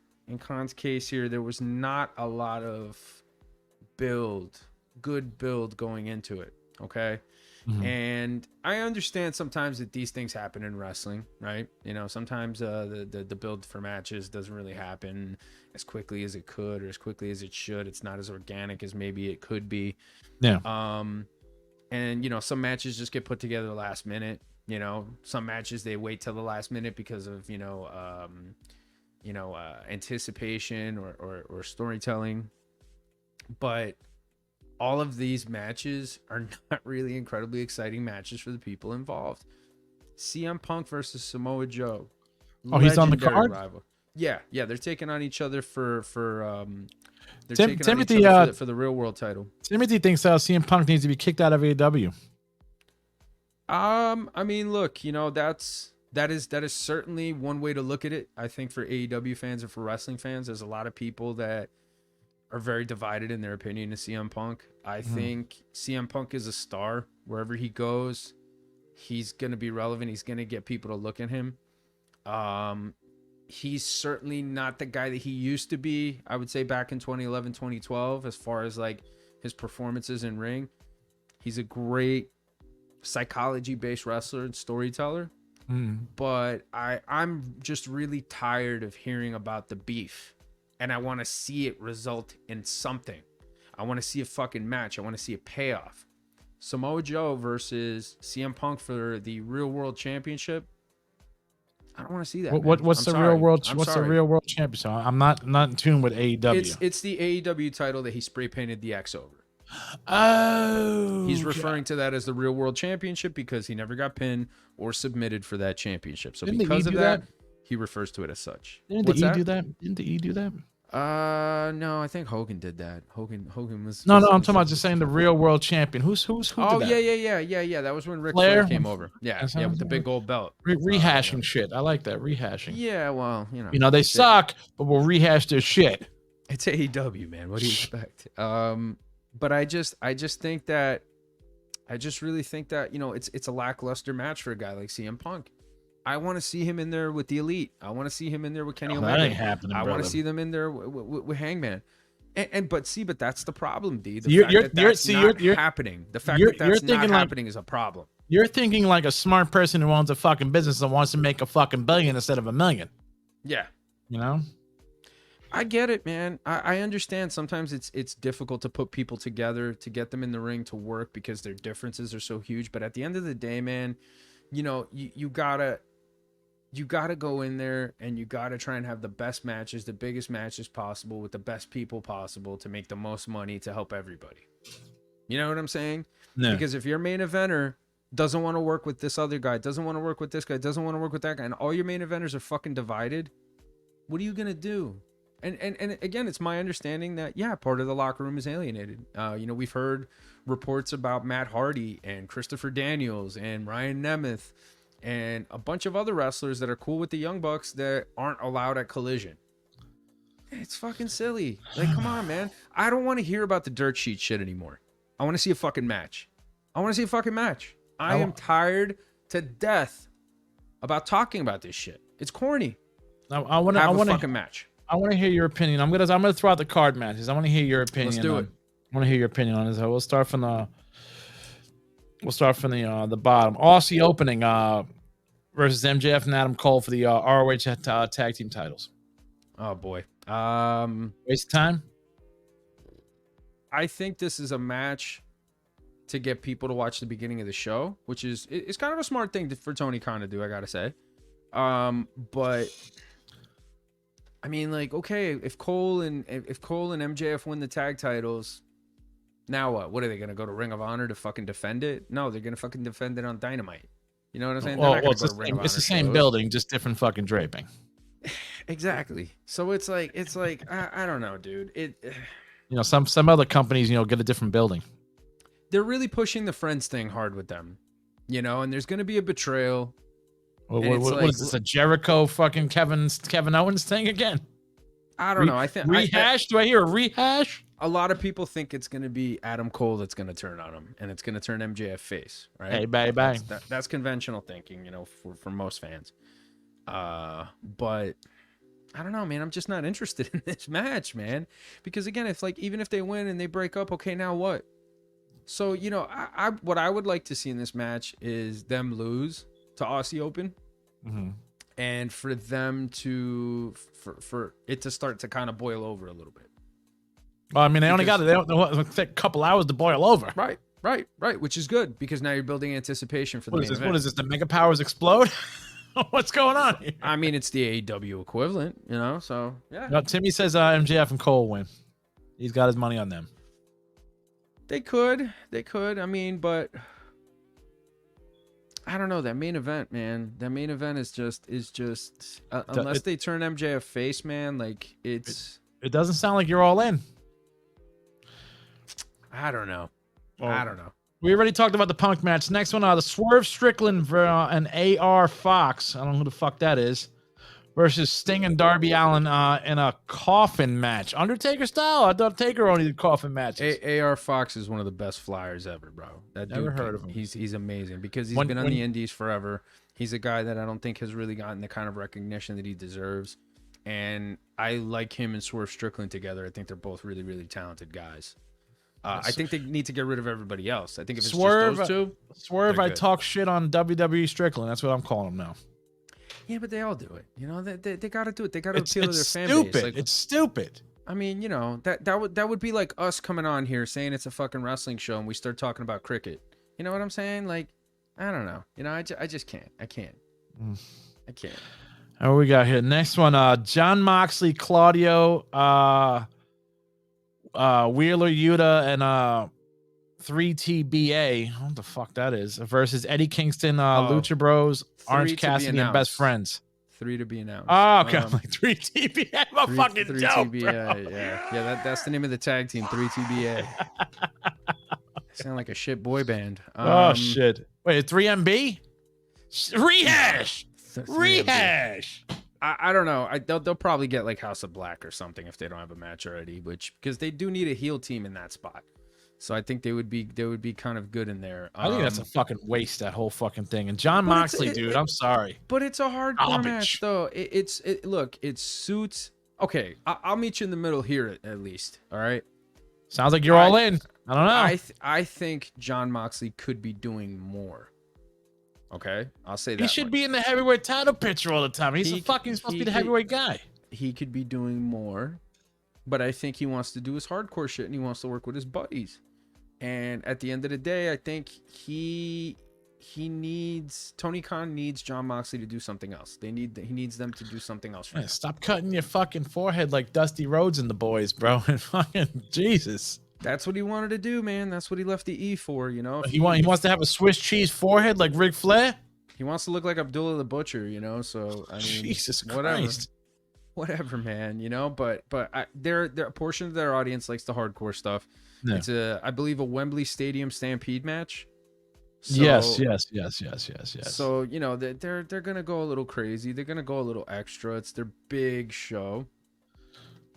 case here, there was not a lot of good build going into it. Okay. Mm-hmm. And I understand sometimes that these things happen in wrestling, right? You know, sometimes the build for matches doesn't really happen as quickly as it could or as quickly as it should. It's not as organic as maybe it could be. Yeah. And you know, some matches just get put together last minute. You know, some matches they wait till the last minute because of anticipation or storytelling. But all of these matches are not really incredibly exciting matches for the people involved. CM Punk versus Samoa Joe. Oh, he's on the card? Rival. Yeah, they're taking on each other for Timothy for the real world title. Timothy thinks CM Punk needs to be kicked out of AEW. I mean, look, you know, that is certainly one way to look at it. I think for AEW fans and for wrestling fans, there's a lot of people that are very divided in their opinion of CM Punk. I think CM Punk is a star. Wherever he goes, he's going to be relevant. He's going to get people to look at him. He's certainly not the guy that he used to be, I would say, back in 2011, 2012, as far as like his performances in ring. He's a great psychology-based wrestler and storyteller. But I'm just really tired of hearing about the beef. And I want to see it result in something. I want to see a fucking match. I want to see a payoff. Samoa Joe versus CM Punk for the Real World Championship. I don't want to see that. What's the Real World? What's the Real World Championship? I'm not in tune with AEW. It's the AEW title that he spray painted the X over. Oh, he's referring to that as the Real World Championship because he never got pinned or submitted for that championship. So because of that, he refers to it as such. Didn't the E do that? Didn't the E do that? No, I think Hogan did that. Hogan was. No, I'm talking about just saying the Real World Champion. Who did that? Yeah. That was when Ric Flair came over. Yeah, with the big gold belt. Rehashing shit. I like that rehashing. Yeah, well, they suck, but we'll rehash their shit. It's AEW, man. What do you expect? But I just really think that it's a lackluster match for a guy like CM Punk. I want to see him in there with the Elite. I want to see him in there with Kenny Omega. That ain't happening, I want to see them in there with Hangman. But that's the problem, D. The fact that's not happening. The fact that that's not happening is a problem. You're thinking like a smart person who owns a fucking business and wants to make a fucking billion instead of $1 million. Yeah. You know? I get it, man. I understand. Sometimes it's difficult to put people together to get them in the ring to work because their differences are so huge. But at the end of the day, man, you gotta go in there and you gotta try and have the best matches, the biggest matches possible with the best people possible to make the most money to help everybody. You know what I'm saying? No. Because if your main eventer doesn't want to work with this other guy, doesn't want to work with this guy, doesn't want to work with that guy, and all your main eventers are fucking divided, what are you gonna do? And again, it's my understanding that part of the locker room is alienated. We've heard reports about Matt Hardy and Christopher Daniels and Ryan Nemeth and a bunch of other wrestlers that are cool with the Young Bucks that aren't allowed at Collision. It's fucking silly. Like, come on, man. I don't want to hear about the dirt sheet shit anymore. I want to see a fucking match. I am tired to death about talking about this shit. It's corny. I want a fucking match. I want to hear your opinion. I'm gonna throw out the card matches. I want to hear your opinion. Let's do it. I want to hear your opinion on this. We'll start from the bottom. Aussie opening versus MJF and Adam Cole for the ROH tag team titles. Oh boy. Waste of time. I think this is a match to get people to watch the beginning of the show, which is it's kind of a smart thing for Tony Khan to do, I gotta say. But I mean, like, okay, if Cole and MJF win the tag titles, now what? What are they gonna go to Ring of Honor to fucking defend it? No, they're gonna fucking defend it on Dynamite. You know what I'm saying? Well, it's the same building, just different fucking draping. Exactly. So it's like I don't know, dude. Some other companies, get a different building. They're really pushing the Friends thing hard with them, and there's gonna be a betrayal. What is this, a Jericho fucking Kevin Owens thing again? I don't know. I think rehash. Do I hear a rehash? A lot of people think it's gonna be Adam Cole that's gonna turn on him, and it's gonna turn MJF face, right? Hey, bang. That's conventional thinking, for most fans. But I don't know, man. I'm just not interested in this match, man. Because again, even if they win and they break up, okay, now what? So what I would like to see in this match is them lose to Aussie Open, and for them for it to start to kind of boil over a little bit. Well, I mean, they take a couple hours to boil over. Right. Which is good because now you're building anticipation for the main event. What is this? The Mega Powers explode? What's going on here? I mean, it's the AEW equivalent, so yeah. No, Timmy says MJF and Cole win. He's got his money on them. They could. I mean, but I don't know. That main event, man. That main event is just unless they turn MJF face, man. Like it doesn't sound like you're all in. I don't know. We already talked about the Punk match. Next one, the Swerve Strickland and AR Fox. I don't know who the fuck that is. Versus Sting and Darby Allin in a coffin match. Undertaker style? I thought Taker only did coffin matches. AR Fox is one of the best flyers ever, bro. Never heard of him. He's amazing because he's been on the indies forever. He's a guy that I don't think has really gotten the kind of recognition that he deserves. And I like him and Swerve Strickland together. I think they're both really, really talented guys. I think they need to get rid of everybody else. I think if it's just those two, I talk shit on WWE Strickland. That's what I'm calling him now. Yeah, but they all do it. They got to do it. They got to appeal to their fan base. It's stupid. I mean, that would be like us coming on here saying it's a fucking wrestling show and we start talking about cricket. You know what I'm saying? Like, I don't know. I just can't. I can't. I can't. What we got here? Next one, John Moxley, Claudio, Wheeler Yuta, and 3TBA. What the fuck that is? Versus Eddie Kingston, Lucha Bros, Orange Cassidy, and Best Friends. 3 to be announced. Oh, okay. I'm like 3TBA. I'm a fucking dope, bro. Yeah. That's the name of the tag team. 3TBA. Sound like a shit boy band. Oh shit! Wait, 3MB? Rehash. I don't know. They'll probably get like House of Black or something if they don't have a match already. Because they do need a heel team in that spot. So I think they would be kind of good in there. I think that's a fucking waste, that whole fucking thing. And John Moxley, dude, I'm sorry. But it's a hardcore match, though. It suits. Okay, I'll meet you in the middle here at least. All right. Sounds like you're all in. I don't know. I think John Moxley could be doing more. Okay, I'll say that. He should be in the heavyweight title picture all the time. He's supposed to be the heavyweight guy. He could be doing more, but I think he wants to do his hardcore shit and he wants to work with his buddies. And at the end of the day, I think Tony Khan needs John Moxley to do something else. He needs them to do something else. Man, stop cutting your fucking forehead like Dusty Rhodes and the boys, bro. And fucking Jesus. That's what he wanted to do, man. That's what he left the E for, He wants to have a Swiss cheese forehead like Ric Flair. He wants to look like Abdullah the Butcher, So I mean, Jesus Christ. Whatever, man. But they're a portion of their audience likes the hardcore stuff. Yeah. It's I believe a Wembley Stadium Stampede match. So, yes. So they're gonna go a little crazy. They're gonna go a little extra. It's their big show.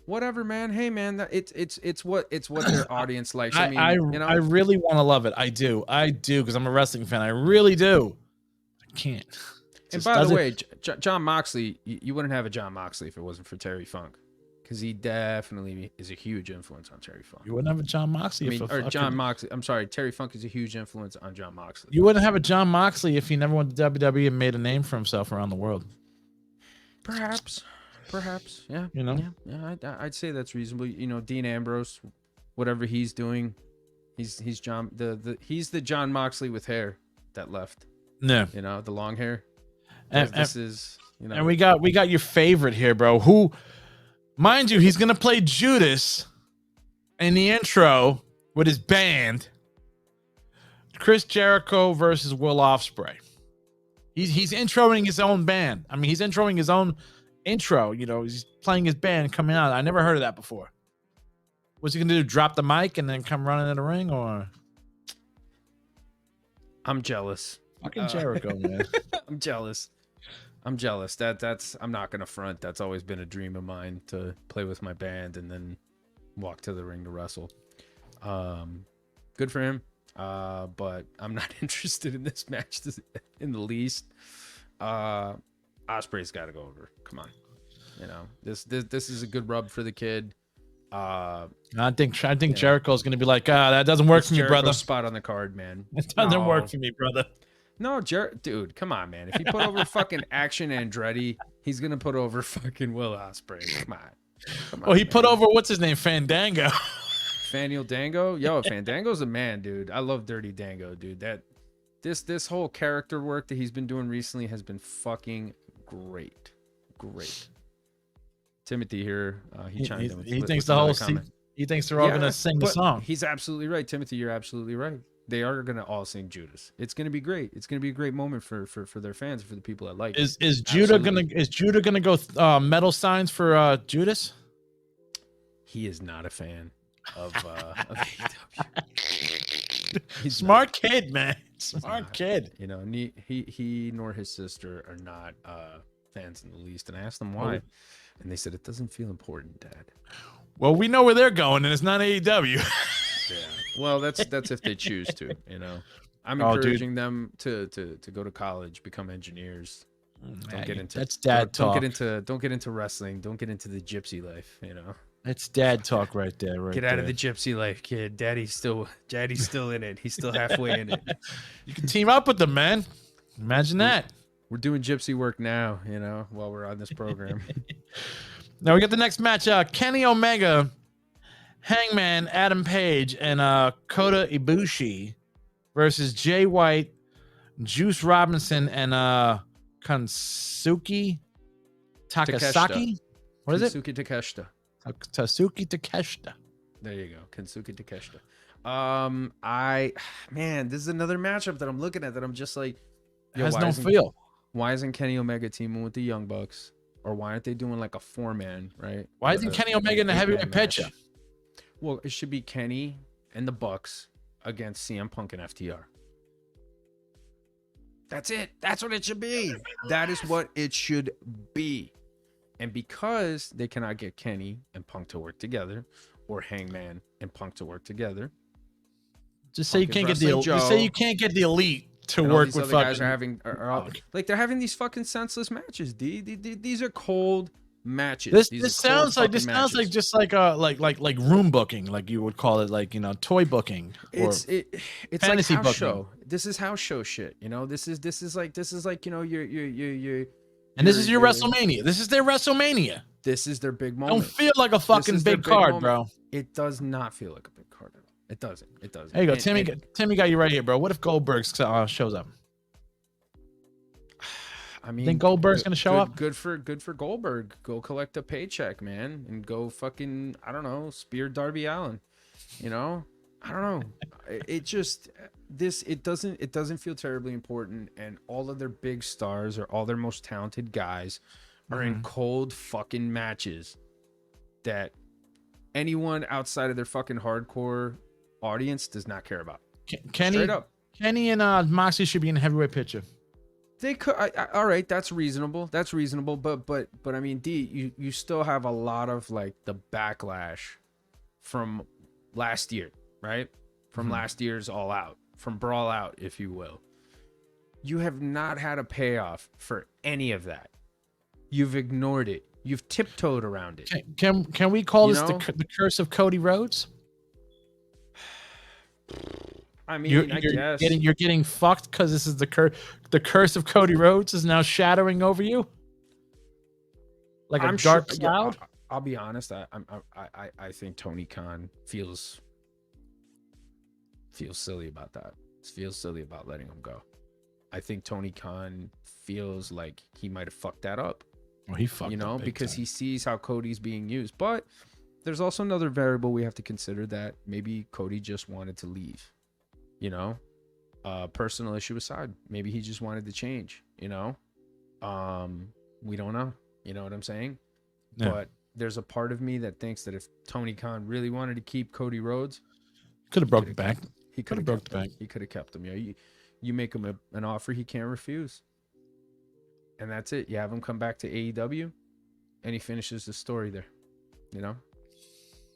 Whatever, man. Hey, man. It's what their audience likes. I mean, I really want to love it. I do, because I'm a wrestling fan. I really do. I can't. And by the way, John Moxley, you wouldn't have a John Moxley if it wasn't for Terry Funk, because he definitely is a huge influence on Terry Funk. You wouldn't have a John Moxley. John Moxley. I'm sorry, Terry Funk is a huge influence on John Moxley. You wouldn't have a John Moxley if he never went to WWE and made a name for himself around the world. Perhaps, yeah. Yeah. I'd say that's reasonable. Dean Ambrose, whatever he's doing, he's John he's the John Moxley with hair that left. No, the long hair. And we got your favorite here, bro. Who, mind you, he's gonna play Judas in the intro with his band. Chris Jericho versus Will Ospreay. He's introing his own band. I mean, he's introing his own intro. He's playing his band coming out. I never heard of that before. What's he gonna do? Drop the mic and then come running in the ring, or? I'm jealous. Fucking Jericho, man. I'm jealous. That's I'm not gonna front. That's always been a dream of mine, to play with my band and then walk to the ring to wrestle. Good for him. But I'm not interested in this match in the least. Ospreay's got to go over. Come on, this is a good rub for the kid. I think Jericho's gonna be like, that doesn't work for me, brother. Spot on the card, man. It doesn't work for me, brother. No, dude, come on, man. If he put over fucking Action Andretti, he's gonna put over fucking Will Ospreay. Come on. Well, he put over, what's his name, Fandango. Faneuil Dango? Yo, Fandango's a man, dude. I love Dirty Dango, dude. This whole character work that he's been doing recently has been fucking great. Timothy here, he chimed in. He thinks he thinks they're all gonna sing the song. He's absolutely right, Timothy. You're absolutely right. They are gonna all sing Judas. It's gonna be great. It's gonna be a great moment for their fans, for the people that like. Is Judah gonna go metal signs for Judas? He is not a fan of AEW. He's smart kid, man. Smart kid. He nor his sister are not fans in the least. And I asked them why, and they said it doesn't feel important, Dad. Well, we know where they're going, and it's not AEW. Yeah. Well, that's if they choose to. I'm encouraging them to go to college, become engineers. Don't get into that's dad talk. Don't get into wrestling. Don't get into the gypsy life. That's dad talk right there. Get out of the gypsy life, kid. Daddy's still in it. He's still halfway in it. You can team up with them, man. Imagine that. We're doing gypsy work now, while we're on this program. Now we got the next match. Kenny Omega, Hangman Adam Page, and Kota Ibushi versus Jay White, Juice Robinson, and Kansuki Takasaki. What is it? Kansuki Takeshita. Tatsuki Takeshita. There you go. Kansuki Takeshita. This is another matchup that I'm looking at that I'm just like, has no feel. Why isn't Kenny Omega teaming with the Young Bucks? Or why aren't they doing like a 4-man, right? Why isn't Kenny Omega in the heavyweight picture? Well, it should be Kenny and the Bucks against CM Punk and FTR. That's it. That's what it should be. That is what it should be. And because they cannot get Kenny and Punk to work together, or Hangman and Punk to work together, just say you can't get the elite to work with fucking guys are having they're having these fucking senseless matches. These are cold matches. This sounds like just like room booking, like you would call it, toy booking. It's fantasy like house booking. Show. This is house show shit. This is like your and this is your WrestleMania. This is their WrestleMania. This is their big moment. Don't feel like a fucking big card, bro. It does not feel like a big card. It doesn't. There you go. Timmy got you right here, bro. What if Goldberg shows up? I mean, think Goldberg's gonna show up? Good for Goldberg. Go collect a paycheck, man, and go fucking, I don't know, spear Darby Allin. I don't know. It doesn't feel terribly important, and all of their big stars or all their most talented guys are in cold fucking matches that anyone outside of their fucking hardcore audience does not care about. Kenny, straight up. Kenny and Moxley should be in the heavyweight picture. They could. All right, that's reasonable. That's reasonable. But I mean, D, you still have a lot of like the backlash from last year, right? From last year's All Out, from Brawl Out, if you will. You have not had a payoff for any of that. You've ignored it. You've tiptoed around it. Can we call this the curse of Cody Rhodes? I mean, I guess you're getting fucked because this is the curse of Cody Rhodes is now shadowing over you, like a dark cloud. Yeah, I'll be honest. I think Tony Khan feels silly about that. Feels silly about letting him go. I think Tony Khan feels like he might have fucked that up. Well, he fucked up because time. he sees how Cody's being used. But there's also another variable we have to consider, that maybe Cody just wanted to leave. Personal issue aside, maybe he just wanted to change. We don't know. You know what I'm saying? Yeah. But there's a part of me that thinks that if Tony Khan really wanted to keep Cody Rhodes, could have broke the bank. He could have broke the bank. He could have kept him. Yeah, you make him an offer he can't refuse, and that's it. You have him come back to AEW, and he finishes the story there.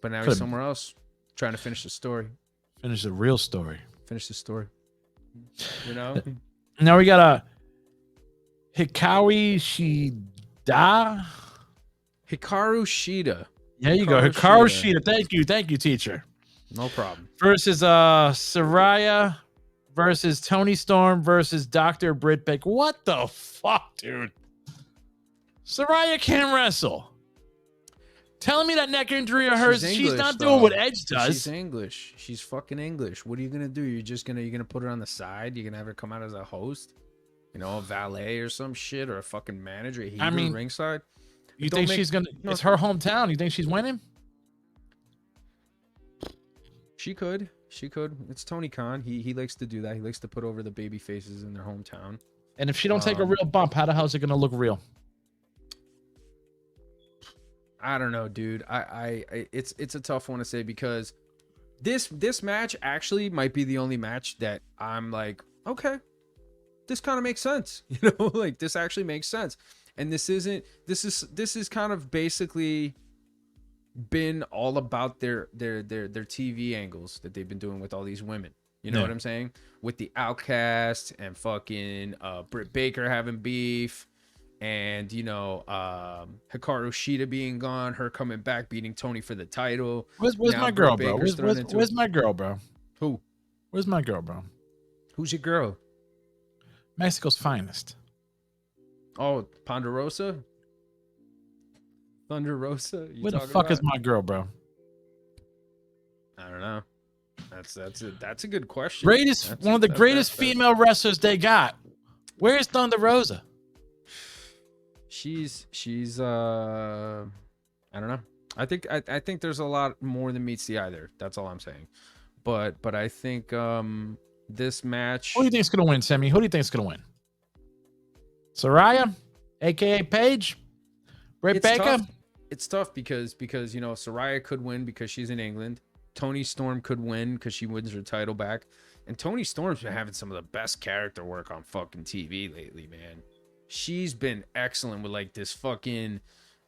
But now he's somewhere else trying to finish the story. Finish the real story. Finish the story. Now we got a Hikaru Shida. Hikaru Shida. There you go. Hikaru Shida. Thank you, teacher. No problem. Versus Saraya versus Tony Storm versus Dr. Britt Baker. What the fuck, dude? Saraya can't wrestle. Telling me that neck injury of hers, she's not doing what Edge does. She's English. She's fucking English. What are you gonna do? You're gonna put her on the side? You're gonna have her come out as a host? A valet or some shit, or a fucking manager? Ringside. You think she's gonna? It's her hometown. You think she's winning? She could. It's Tony Khan. He likes to do that. He likes to put over the baby faces in their hometown. And if she don't take a real bump, how the hell is it gonna look real? I don't know, dude. It's a tough one to say, because this match actually might be the only match that I'm like, okay, this kind of makes sense. Like, this actually makes sense. And this is kind of basically been all about their TV angles that they've been doing with all these women. You know what I'm saying? With the Outcast and fucking Britt Baker having beef. And, Hikaru Shida being gone, her coming back, beating Tony for the title. Where's my girl, bro? Where's my girl, bro? Who? Where's my girl, bro? Who's your girl? Mexico's finest. Oh, Ponderosa? Thunder Rosa? Where the fuck is my girl, bro? I don't know. That's a good question. One of the greatest female wrestlers they got. Where's Thunder Rosa? She's I don't know. I think there's a lot more than meets the eye there. That's all I'm saying. But I think this match. Who do you think's gonna win, Sammy? Who do you think's gonna win? Saraya, aka Paige, Britt Baker. It's tough because Saraya could win because she's in England. Tony Storm could win because she wins her title back, and Tony Storm's been having some of the best character work on fucking TV lately, man. She's been excellent with like this fucking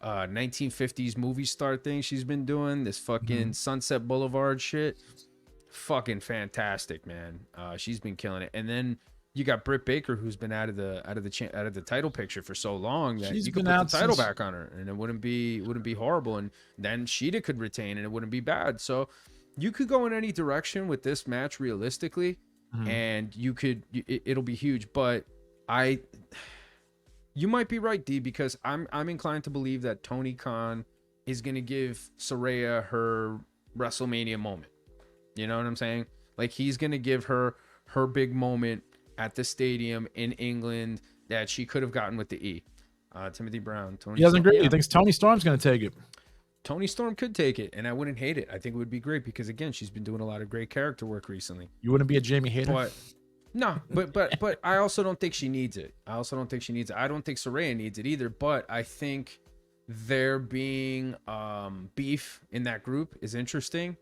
1950s movie star thing she's been doing, this fucking Sunset Boulevard shit. Fucking fantastic, man. She's been killing it. And then you got Britt Baker, who's been out of the title picture for so long that you could put the title back on her and it wouldn't be horrible. And then Shida could retain and it wouldn't be bad. So you could go in any direction with this match realistically, and it'll be huge. But you might be right, D, because I'm inclined to believe that Tony Khan is gonna give Saraya her WrestleMania moment. You know what I'm saying? Like, he's gonna give her big moment at the stadium in England that she could have gotten with the E. Timothy Brown. He doesn't agree. He thinks Tony Storm's gonna take it. Tony Storm could take it, and I wouldn't hate it. I think it would be great because, again, she's been doing a lot of great character work recently. You wouldn't be a Jamie hater? But I also don't think she needs it. I don't think Saraya needs it either. But I think there being beef in that group is interesting.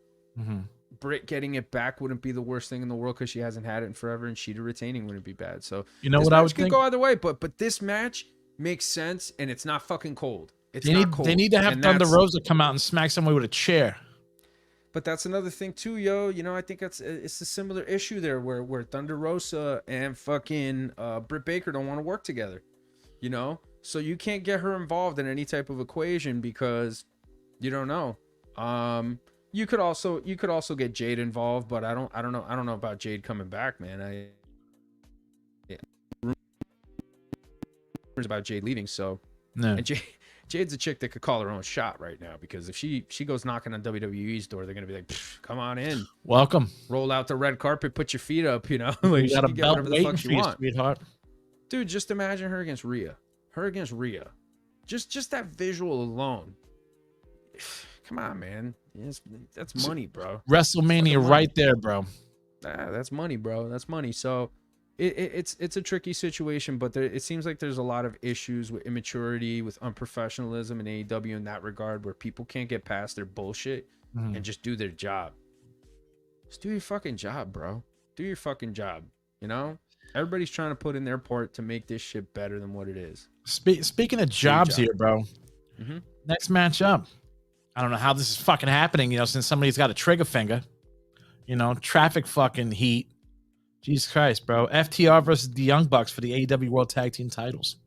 Britt getting it back wouldn't be the worst thing in the world because she hasn't had it in forever, and Sheeta retaining wouldn't be bad. So You know this what I match would could think? go either way, but this match makes sense, and it's not fucking cold. It's They not need cold. they need to have And Thunder that's- Rosa come out and smack somebody with a chair. But that's another thing too, yo. You know, I think it's a similar issue there where Thunder Rosa and fucking Britt Baker don't want to work together. You know, so you can't get her involved in any type of equation because you don't know. You could also get Jade involved, but I don't know about Jade coming back, man. Rumors about Jade leaving, so No. and Jade's a chick that could call her own shot right now because if she goes knocking on WWE's door, they're gonna be like, come on in, Welcome. roll out the red carpet, put your feet up, you know, like You she got a can get belt whatever the waiting fuck for she you, wants. sweetheart. Dude, just imagine her against Rhea. Just that visual alone. Come on, man. That's money, bro. WrestleMania Fucking right there, bro. That's money, bro. That's money. So it's a tricky situation, but it seems like there's a lot of issues with immaturity, with unprofessionalism in AEW in that regard, where people can't get past their bullshit and just do their job. Just do your fucking job, bro. Do your fucking job. You know? Everybody's trying to put in their part to make this shit better than what it is. Speaking of jobs here, bro. Next match up. I don't know how this is fucking happening, you know, since somebody's got a trigger finger. You know, traffic fucking heat. Jesus Christ, bro. FTR versus the Young Bucks for the AEW World Tag Team titles.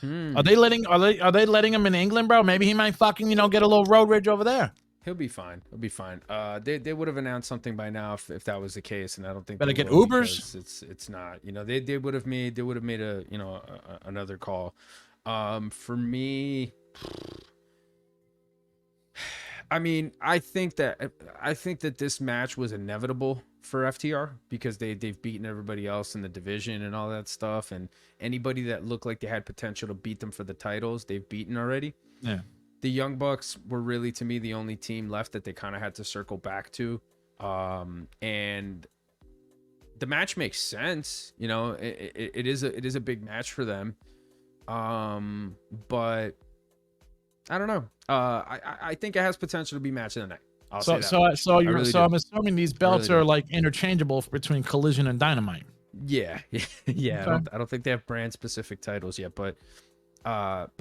Are they letting him in England, bro? Maybe he might fucking, you know, get a little road rage over there. He'll be fine. He'll be fine. They would have announced something by now if that was the case, and I don't think better they get will Ubers. because it's not. You know, they would have made a another call. For me, I mean, I think that this match was inevitable for FTR because they've beaten everybody else in the division and all that stuff, and anybody that looked like they had potential to beat them for the titles, they've beaten already. Yeah. The Young Bucks were really, to me, the only team left that they kind of had to circle back to. And the match makes sense. You know, it is a big match for them. But I don't know. I think it has potential to be match of the night. I'm assuming these belts are like interchangeable between Collision and Dynamite. Yeah. Okay. I don't think they have brand specific titles yet, but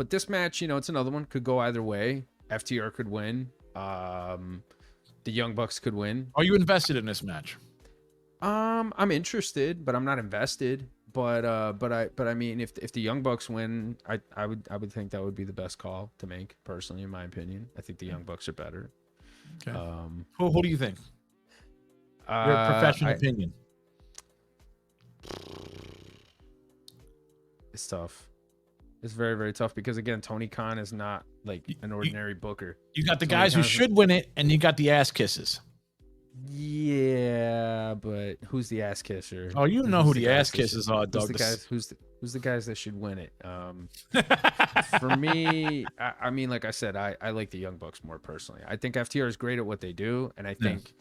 this match, you know, it's another one, could go either way. FTR could win. The Young Bucks could win. Are you invested in this match? I'm interested, but I'm not invested. But I mean, if the Young Bucks win, I would think that would be the best call to make, personally, in my opinion. I think the Young Bucks are better. Okay. Who do you think? Your professional opinion. It's tough. It's very, very tough because, again, Tony Khan is not like an ordinary booker. You got the guys who should win it, and you got the ass kisses. Yeah, but who's the ass kisser? Oh, you know who the ass kisses are, Doug. Who's the guys that should win it? For me, I mean, like I said, I like the Young Bucks more personally. I think FTR is great at what they do, and I think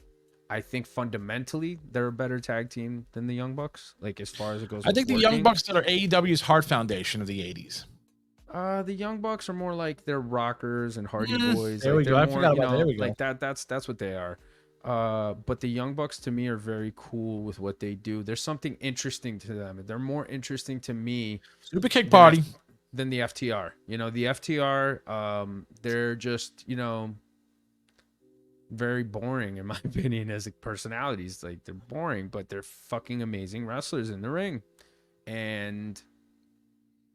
fundamentally they're a better tag team than the Young Bucks. Like, as far as it goes, I think the Young Bucks are AEW's heart foundation of the '80s. The Young Bucks are more like they're rockers and Hardy Boys. There we go. I forgot about that. There we go. Like that's what they are. But the Young Bucks to me are very cool with what they do. There's something interesting to them. They're more interesting to me. Super Kick Party. Than the FTR. You know, the FTR, they're just, you know, very boring in my opinion as personalities. Like, they're boring, but they're fucking amazing wrestlers in the ring. And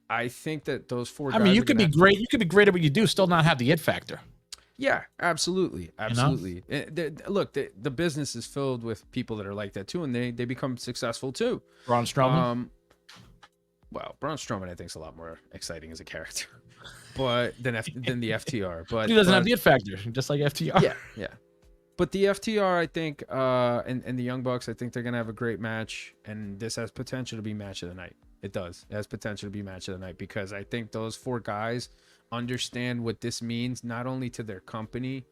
I think that those four guys, you could be great. You could be great at what you do, still not have the it factor. Yeah, absolutely. Look, the business is filled with people that are like that too, and they become successful too. Braun Strowman. Well, Braun Strowman I think is a lot more exciting as a character, but than the FTR. But he doesn't have the it factor, just like FTR. Yeah. But the FTR, I think, and the Young Bucks, I think they're gonna have a great match, and this has potential to be match of the night. It does. It has potential to be match of the night because I think those four guys understand what this means, not only to their company,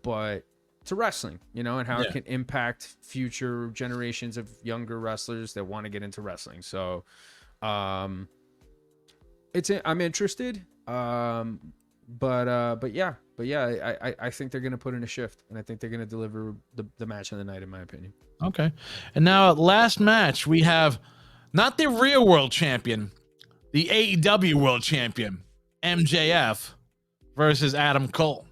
but to wrestling, you know, and how it can impact future generations of younger wrestlers that want to get into wrestling. So, I'm interested. But yeah, I think they're gonna put in a shift, and I think they're gonna deliver the match of the night, in my opinion. Okay. And now, last match, we have not the real world champion, the AEW world champion, MJF, versus Adam Cole,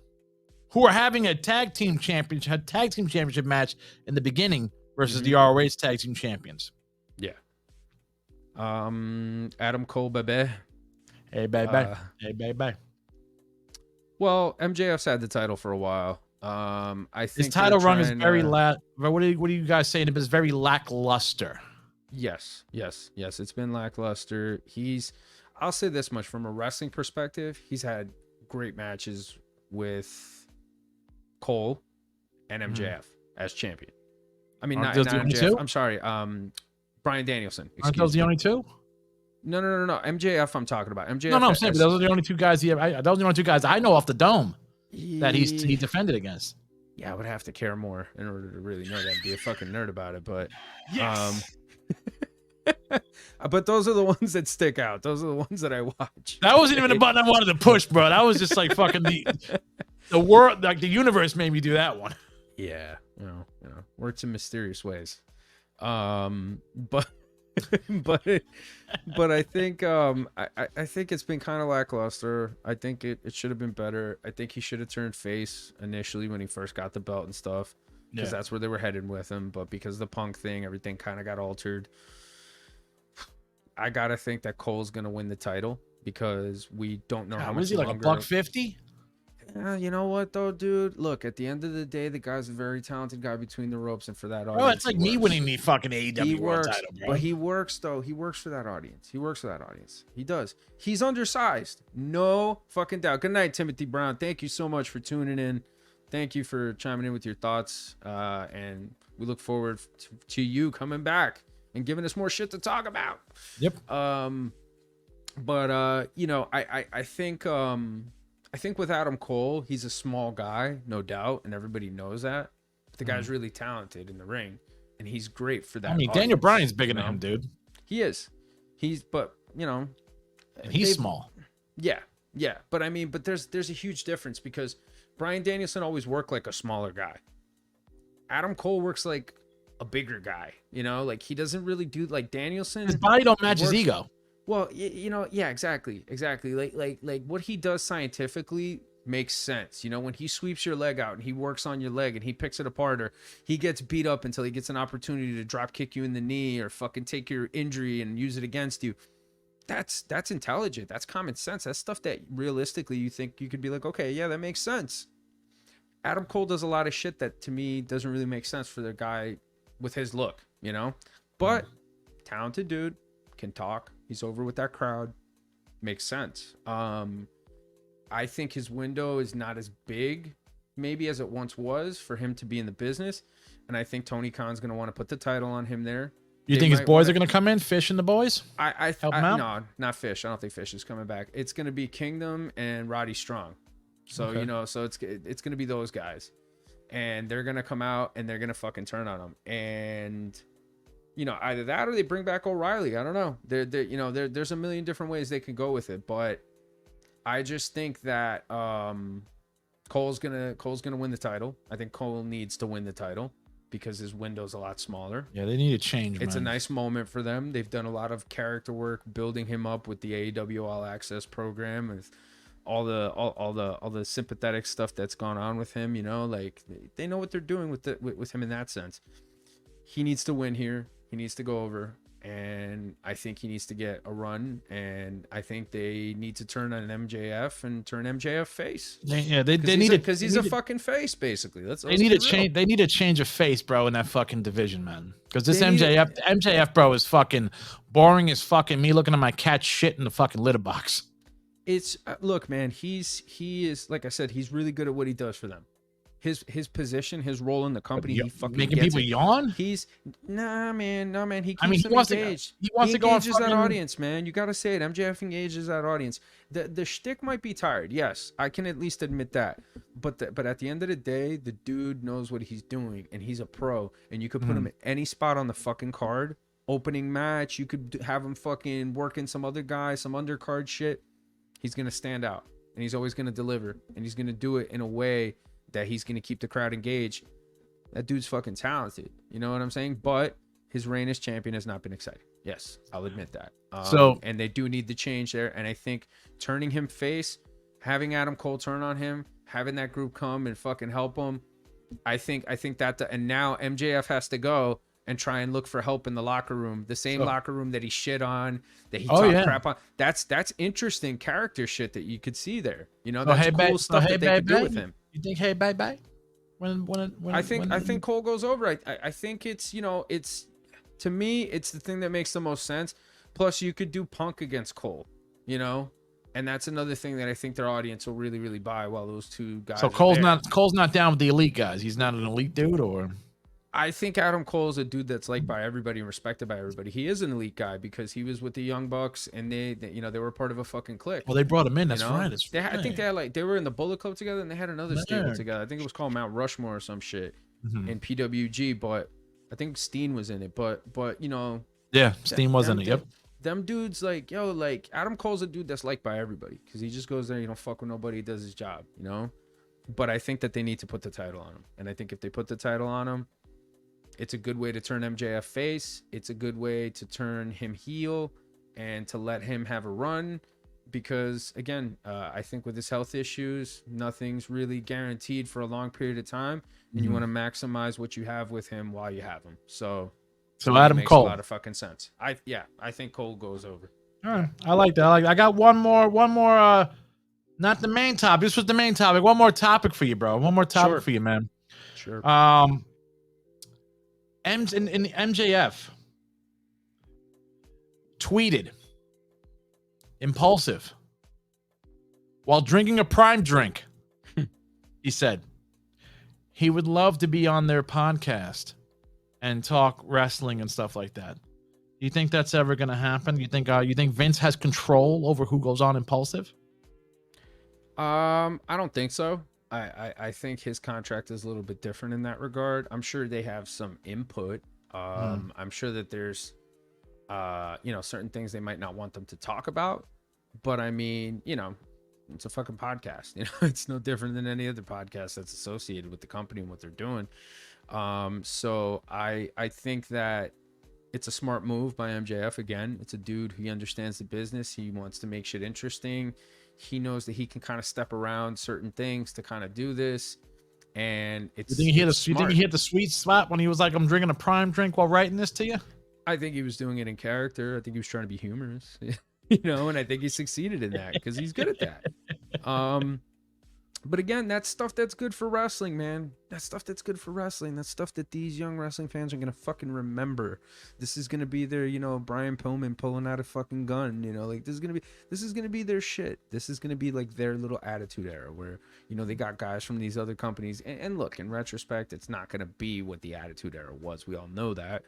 who are having a tag team championship match in the beginning versus the ROH tag team champions. Yeah. Adam Cole, baby. Hey, baby. Hey, baby. Well, MJF's had the title for a while. I think his title run is very what do you guys saying? It's very lackluster. Yes. It's been lackluster. I'll say this much from a wrestling perspective. He's had great matches with Cole and MJF as champion. I mean, not MJF. I'm sorry. Bryan Danielson. Aren't those the only two? No. MJF, I'm talking about. MJF. No, I'm saying, but those are the only two guys. Those are the only two guys I know off the dome that he defended against. Yeah, I would have to care more in order to really know that and be a fucking nerd about it. But yes. But those are the ones that stick out. Those are the ones that I watch. That wasn't even a button I wanted to push, bro. That was just like fucking the world, like the universe made me do that one. Yeah, you know, works in mysterious ways. But I think I think it's been kind of lackluster. I think it should have been better. I think he should have turned face initially when he first got the belt and stuff, because that's where they were headed with him. But because of the Punk thing, everything kind of got altered. I gotta think that Cole's gonna win the title because we don't know how much. Is he like $150? You know what though, dude? Look, at the end of the day, the guy's a very talented guy between the ropes, and for that audience, bro, it's like me winning the fucking AEW world title, bro. But he works though. He works for that audience. He does. He's undersized, no fucking doubt. Good night, Timothy Brown. Thank you so much for tuning in. Thank you for chiming in with your thoughts, and we look forward to you coming back and giving us more shit to talk about. Yep. But you know, I think with Adam Cole, he's a small guy, no doubt, and everybody knows that. But the guy's really talented in the ring, and he's great for that. I mean, Daniel Bryan's bigger than him, dude. He is. But you know, and he's small. Yeah. But I mean, there's a huge difference because Bryan Danielson always worked like a smaller guy. Adam Cole works like a bigger guy. You know, like he doesn't really do like Danielson. His body don't match his ego. Well, you know, yeah, exactly. Like what he does scientifically makes sense. You know, when he sweeps your leg out and he works on your leg and he picks it apart, or he gets beat up until he gets an opportunity to drop kick you in the knee or fucking take your injury and use it against you. That's intelligent. That's common sense. That's stuff that realistically you think you could be like, okay, yeah, that makes sense. Adam Cole does a lot of shit that to me doesn't really make sense for the guy with his look, you know, but talented dude, can talk. He's over with that crowd. Makes sense. I think his window is not as big maybe as it once was for him to be in the business. And I think Tony Khan's going to want to put the title on him there. You think his boys are going to come in, Fish and the boys? Help him out? No, not Fish. I don't think Fish is coming back. It's going to be Kingdom and Roddy Strong. So, you know, so it's going to be those guys. And they're going to come out and they're going to fucking turn on him. And, you know, either that or they bring back O'Reilly. I don't know. There's a million different ways they can go with it. But I just think that Cole's gonna win the title. I think Cole needs to win the title because his window's a lot smaller. Yeah, they need a change. It's a nice moment for them. They've done a lot of character work building him up with the AEW All Access program and all the sympathetic stuff that's gone on with him. You know, like they know what they're doing with him in that sense. He needs to win here. He needs to go over. And I think he needs to get a run, and I think they need to turn on MJF and turn MJF face. They need it because he's a fucking face, basically. They need a change. They need a change of face, bro, in that fucking division, man. Because this MJF, bro, is fucking boring as fucking me looking at my cat shit in the fucking litter box. It's look, man. He is like I said. He's really good at what he does for them. His position, his role in the company, he fucking making people yawn. He's nah, man. He keeps he them wants engaged. He wants to go on engages that audience, man. You got to say it. MJF engages that audience. The shtick might be tired. Yes, I can at least admit that. But at the end of the day, the dude knows what he's doing, and he's a pro. And you could put him at any spot on the fucking card. Opening match, you could have him fucking working some other guy, some undercard shit. He's gonna stand out. and he's always going to deliver, and he's going to do it in a way that he's going to keep the crowd engaged. That dude's fucking talented. You know what I'm saying? But his reign as champion has not been exciting. Yes, I'll admit that. And they do need the change there. And I think turning him face, having Adam Cole turn on him, having that group come and fucking help him, I think that. And now MJF has to go and try and look for help in the locker room, the same locker room that he shit on, that he talked crap on. That's interesting character shit that you could see there. You know, that's cool stuff that they could do with him. You think, hey, bye? I think Cole goes over. I think it's, you know, it's, to me, it's the thing that makes the most sense. Plus, you could do Punk against Cole, you know, and that's another thing that I think their audience will really, really buy. While those two guys, so Cole's not down with the elite guys. He's not an elite dude, or I think Adam Cole is a dude that's liked by everybody and respected by everybody. He is an elite guy because he was with the Young Bucks, and they you know, they were part of a fucking clique. Well, they brought him in. That's right. I think they were in the Bullet Club together, and they had another stable together. I think it was called Mount Rushmore or some shit in PWG, but I think Steen was in it. But you know, yeah, Steen was in it. Yep. Them dudes, like, yo, like Adam Cole's a dude that's liked by everybody because he just goes there, you don't fuck with nobody, he does his job, you know. But I think that they need to put the title on him, and I think if they put the title on him, it's a good way to turn MJF face. It's a good way to turn him heel and to let him have a run. Because, again, I think with his health issues, nothing's really guaranteed for a long period of time. And you want to maximize what you have with him while you have him. So Adam makes Cole. A lot of fucking sense. I think Cole goes over. All right. I like that. I got one more, not the main topic. This was the main topic. One more topic for you, bro. One more topic for you, man. Sure. MJF tweeted Impulsive while drinking a prime drink. He said he would love to be on their podcast and talk wrestling and stuff like that. Do you think that's ever going to happen? You think Vince has control over who goes on Impulsive? I don't think so. I think his contract is a little bit different in that regard. I'm sure they have some input. I'm sure that there's, you know, certain things they might not want them to talk about. But I mean, you know, it's a fucking podcast. You know, it's no different than any other podcast that's associated with the company and what they're doing. So I think that it's a smart move by MJF. Again, it's a dude who understands the business. He wants to make shit interesting. He knows that he can kind of step around certain things to kind of do this, and it's. You think he hit the sweet spot when he was like, "I'm drinking a prime drink while writing this to you"? I think he was doing it in character. I think he was trying to be humorous, you know, and I think he succeeded in that because he's good at that. But again, that's stuff that's good for wrestling, man. That's stuff that's good for wrestling. That's stuff that these young wrestling fans are gonna fucking remember. This is gonna be their, you know, Brian Pillman pulling out a fucking gun. You know, like this is gonna be their shit. This is gonna be like their little attitude era where, you know, they got guys from these other companies. And look, in retrospect, it's not gonna be what the attitude era was. We all know that.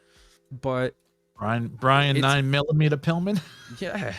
But Brian 9mm Pillman. Yeah.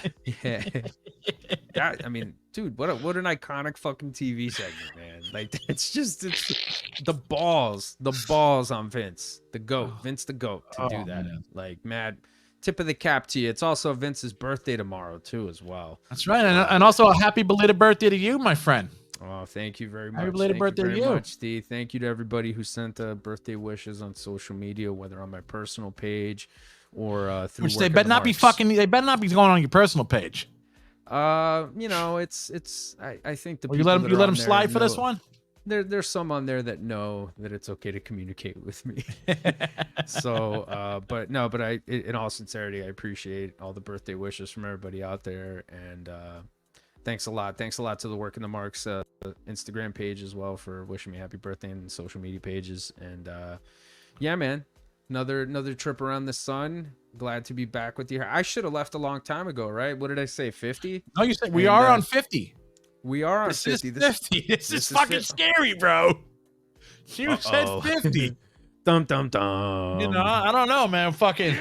That, I mean, dude, what an iconic fucking TV segment, man. Like, it's the balls on Vince, the GOAT, Vince the GOAT, to do that. Man. Like, mad tip of the cap to you. It's also Vince's birthday tomorrow too, as well. That's right, and also a happy belated birthday to you, my friend. Oh, thank you very much. Happy belated birthday to you. Much, Steve. Thank you to everybody who sent birthday wishes on social media, whether on my personal page or through. Which they better not be fucking. They better not be going on your personal page. You know, it's. I think the you let them slide for this one. There's some on there that know that it's okay to communicate with me. So, but in all sincerity, I appreciate all the birthday wishes from everybody out there, and thanks a lot. Thanks a lot to the Work in the Marks Instagram page as well for wishing me happy birthday, and social media pages. And yeah, man, another trip around the sun. Glad to be back with you. I should have left a long time ago, right? What did I say? 50? No, you said we are on 50. We are on 50. This is fucking scary, bro. You said 50. Dum dum dum. You know, I don't know, man. Fucking.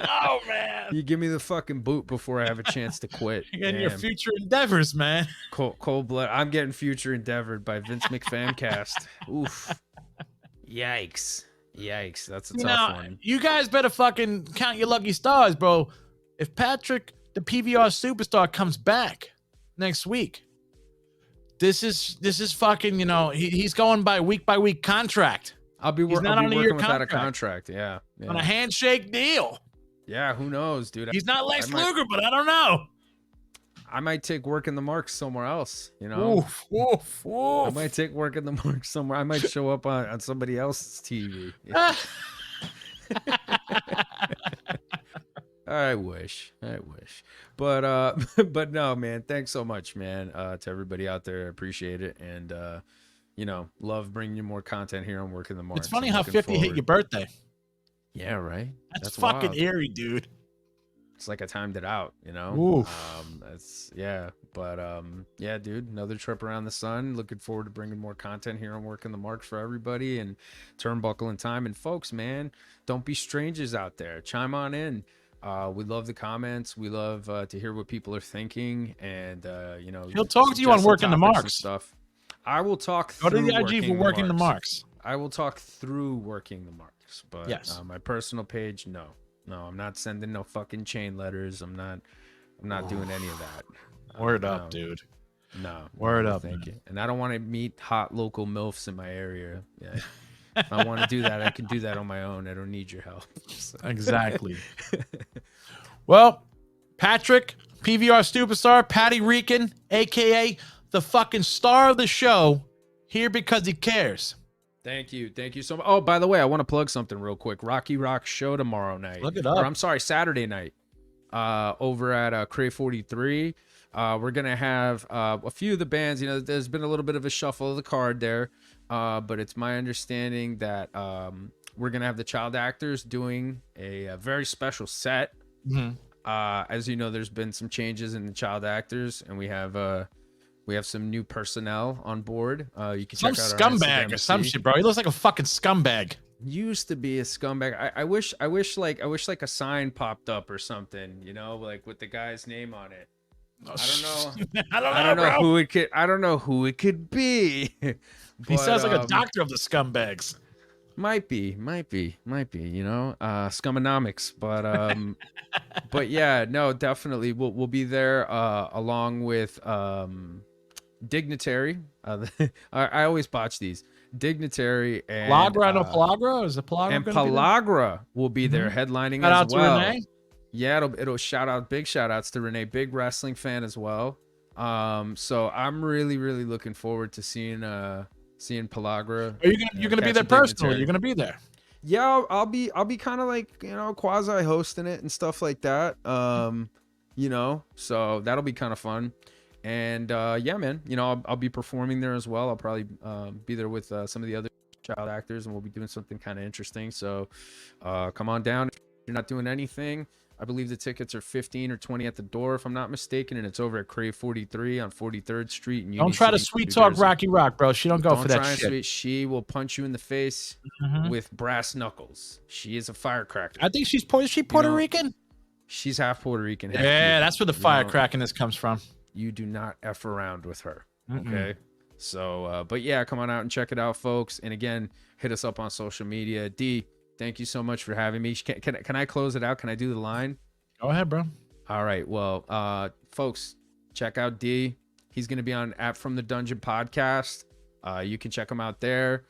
Oh man! You give me the fucking boot before I have a chance to quit. You're getting your future endeavors, man. Cold blood. I'm getting future endeavored by Vince McFamcast. Oof. Yikes. That's a tough one. You guys better fucking count your lucky stars, bro. If Patrick the PVR superstar comes back next week. This is fucking, he's going by week contract. I'll be working without a contract. Yeah. On a handshake deal. Yeah, who knows, dude? He's not Lex Luger, but I don't know. I might take work in the marks somewhere else, Oof. I might take work in the marks somewhere. I might show up on somebody else's TV. I wish. But no, man, thanks so much, man, to everybody out there. I appreciate it. And, love bringing you more content here on Work in the Marks. It's funny how 50 hit your birthday. Yeah, right? That's fucking wild. Eerie, dude. It's like I timed it out, Oof. Yeah, dude, another trip around the sun. Looking forward to bringing more content here on Working the Marks for everybody and Turnbuckle in Time. And folks, man, don't be strangers out there. Chime on in. We love the comments. We love to hear what people are thinking, and he'll talk to you on Working the Marks stuff. I will talk. Go to the IG for Working the Marks. I will talk through Working the Marks, but yes, my personal page, no, I'm not sending no fucking chain letters. I'm not doing any of that. Word up, dude. No, word up. Thank you. And I don't want to meet hot local MILFs in my area. Yeah. If I want to do that, I can do that on my own. I don't need your help. So. Exactly. Well, Patrick, PVR superstar, Patty Rican, a.k.a. the fucking star of the show, here because he cares. Thank you so much. Oh, by the way, I want to plug something real quick. Rocky Rock show tomorrow night. Look it up. Or, I'm sorry, Saturday night. Over at Crave 43. We're going to have a few of the bands. There's been a little bit of a shuffle of the card there. But it's my understanding that we're going to have the child actors doing a very special set. Mm-hmm. As you know, there's been some changes in the child actors, and we have some new personnel on board. You can check out our scumbag or some shit, bro. He looks like a fucking scumbag. Used to be a scumbag. I wish like a sign popped up or something, like with the guy's name on it. I don't know. I don't know who it could. I don't know who it could be. But, he sounds like a doctor of the scumbags. Might be. Scumonomics. But yeah, no, definitely we'll be there along with Dignitary. I always botch these. Dignitary and Palagra. I know Palagra. Is it Palagra? And Palagra will be there headlining Shout as out well. To Renee. Yeah, it'll big shout outs to Renee, big wrestling fan as well. So I'm really looking forward to seeing Palagra. Are you gonna be there personally? You're gonna be there. Yeah, I'll be kind of like quasi hosting it and stuff like that. So that'll be kind of fun. And yeah, man, I'll be performing there as well. I'll probably be there with some of the other child actors, and we'll be doing something kind of interesting. So come on down. If you're not doing anything, I believe the tickets are 15 or 20 at the door, if I'm not mistaken, and it's over at Crave 43 on 43rd Street. Don't try to sweet talk Rocky Rock, bro. She don't go for that shit. She will punch you in the face with brass knuckles. She is a firecracker. I think she's Puerto Rican? She's half Puerto Rican. Half yeah, Cuban. That's where the firecrackiness comes from. You do not F around with her. Okay. So, but yeah, come on out and check it out, folks. And again, hit us up on social media. Dee, thank you so much for having me. Can I close it out? Can I do the line? Go ahead, bro. All right. Well, folks, check out Dee. He's going to be on App from the Dungeon podcast. You can check him out there.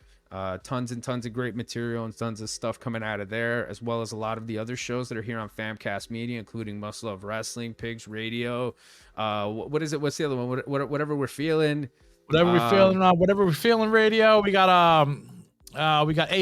Tons and tons of great material and tons of stuff coming out of there, as well as a lot of the other shows that are here on Famcast Media, including Muscle of Wrestling, Pigs Radio. What is it? What's the other one? Whatever we're feeling. Whatever we're feeling. Radio. We got a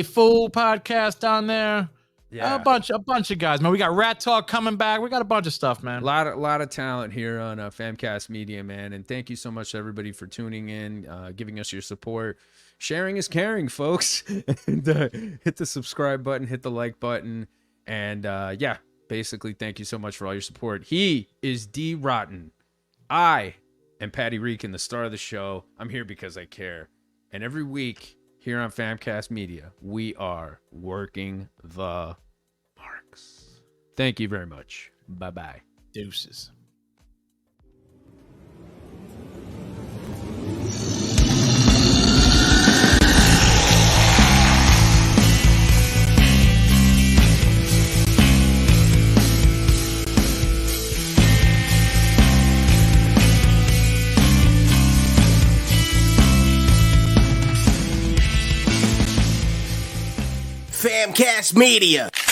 Fool podcast on there. Yeah, a bunch of guys, man. We got Rat Talk coming back. We got a bunch of stuff, man. A lot of talent here on Famcast Media, man. And thank you so much to everybody for tuning in, giving us your support. Sharing is caring, folks. And hit the subscribe button, hit the like button, and yeah, basically, thank you so much for all your support. He is Dee Rotten. I am Patty Rican, the star of the show. I'm here because I care. And every week here on Famcast Media, we are working the marks. Thank you very much. Bye-bye. Deuces. Famcast Media.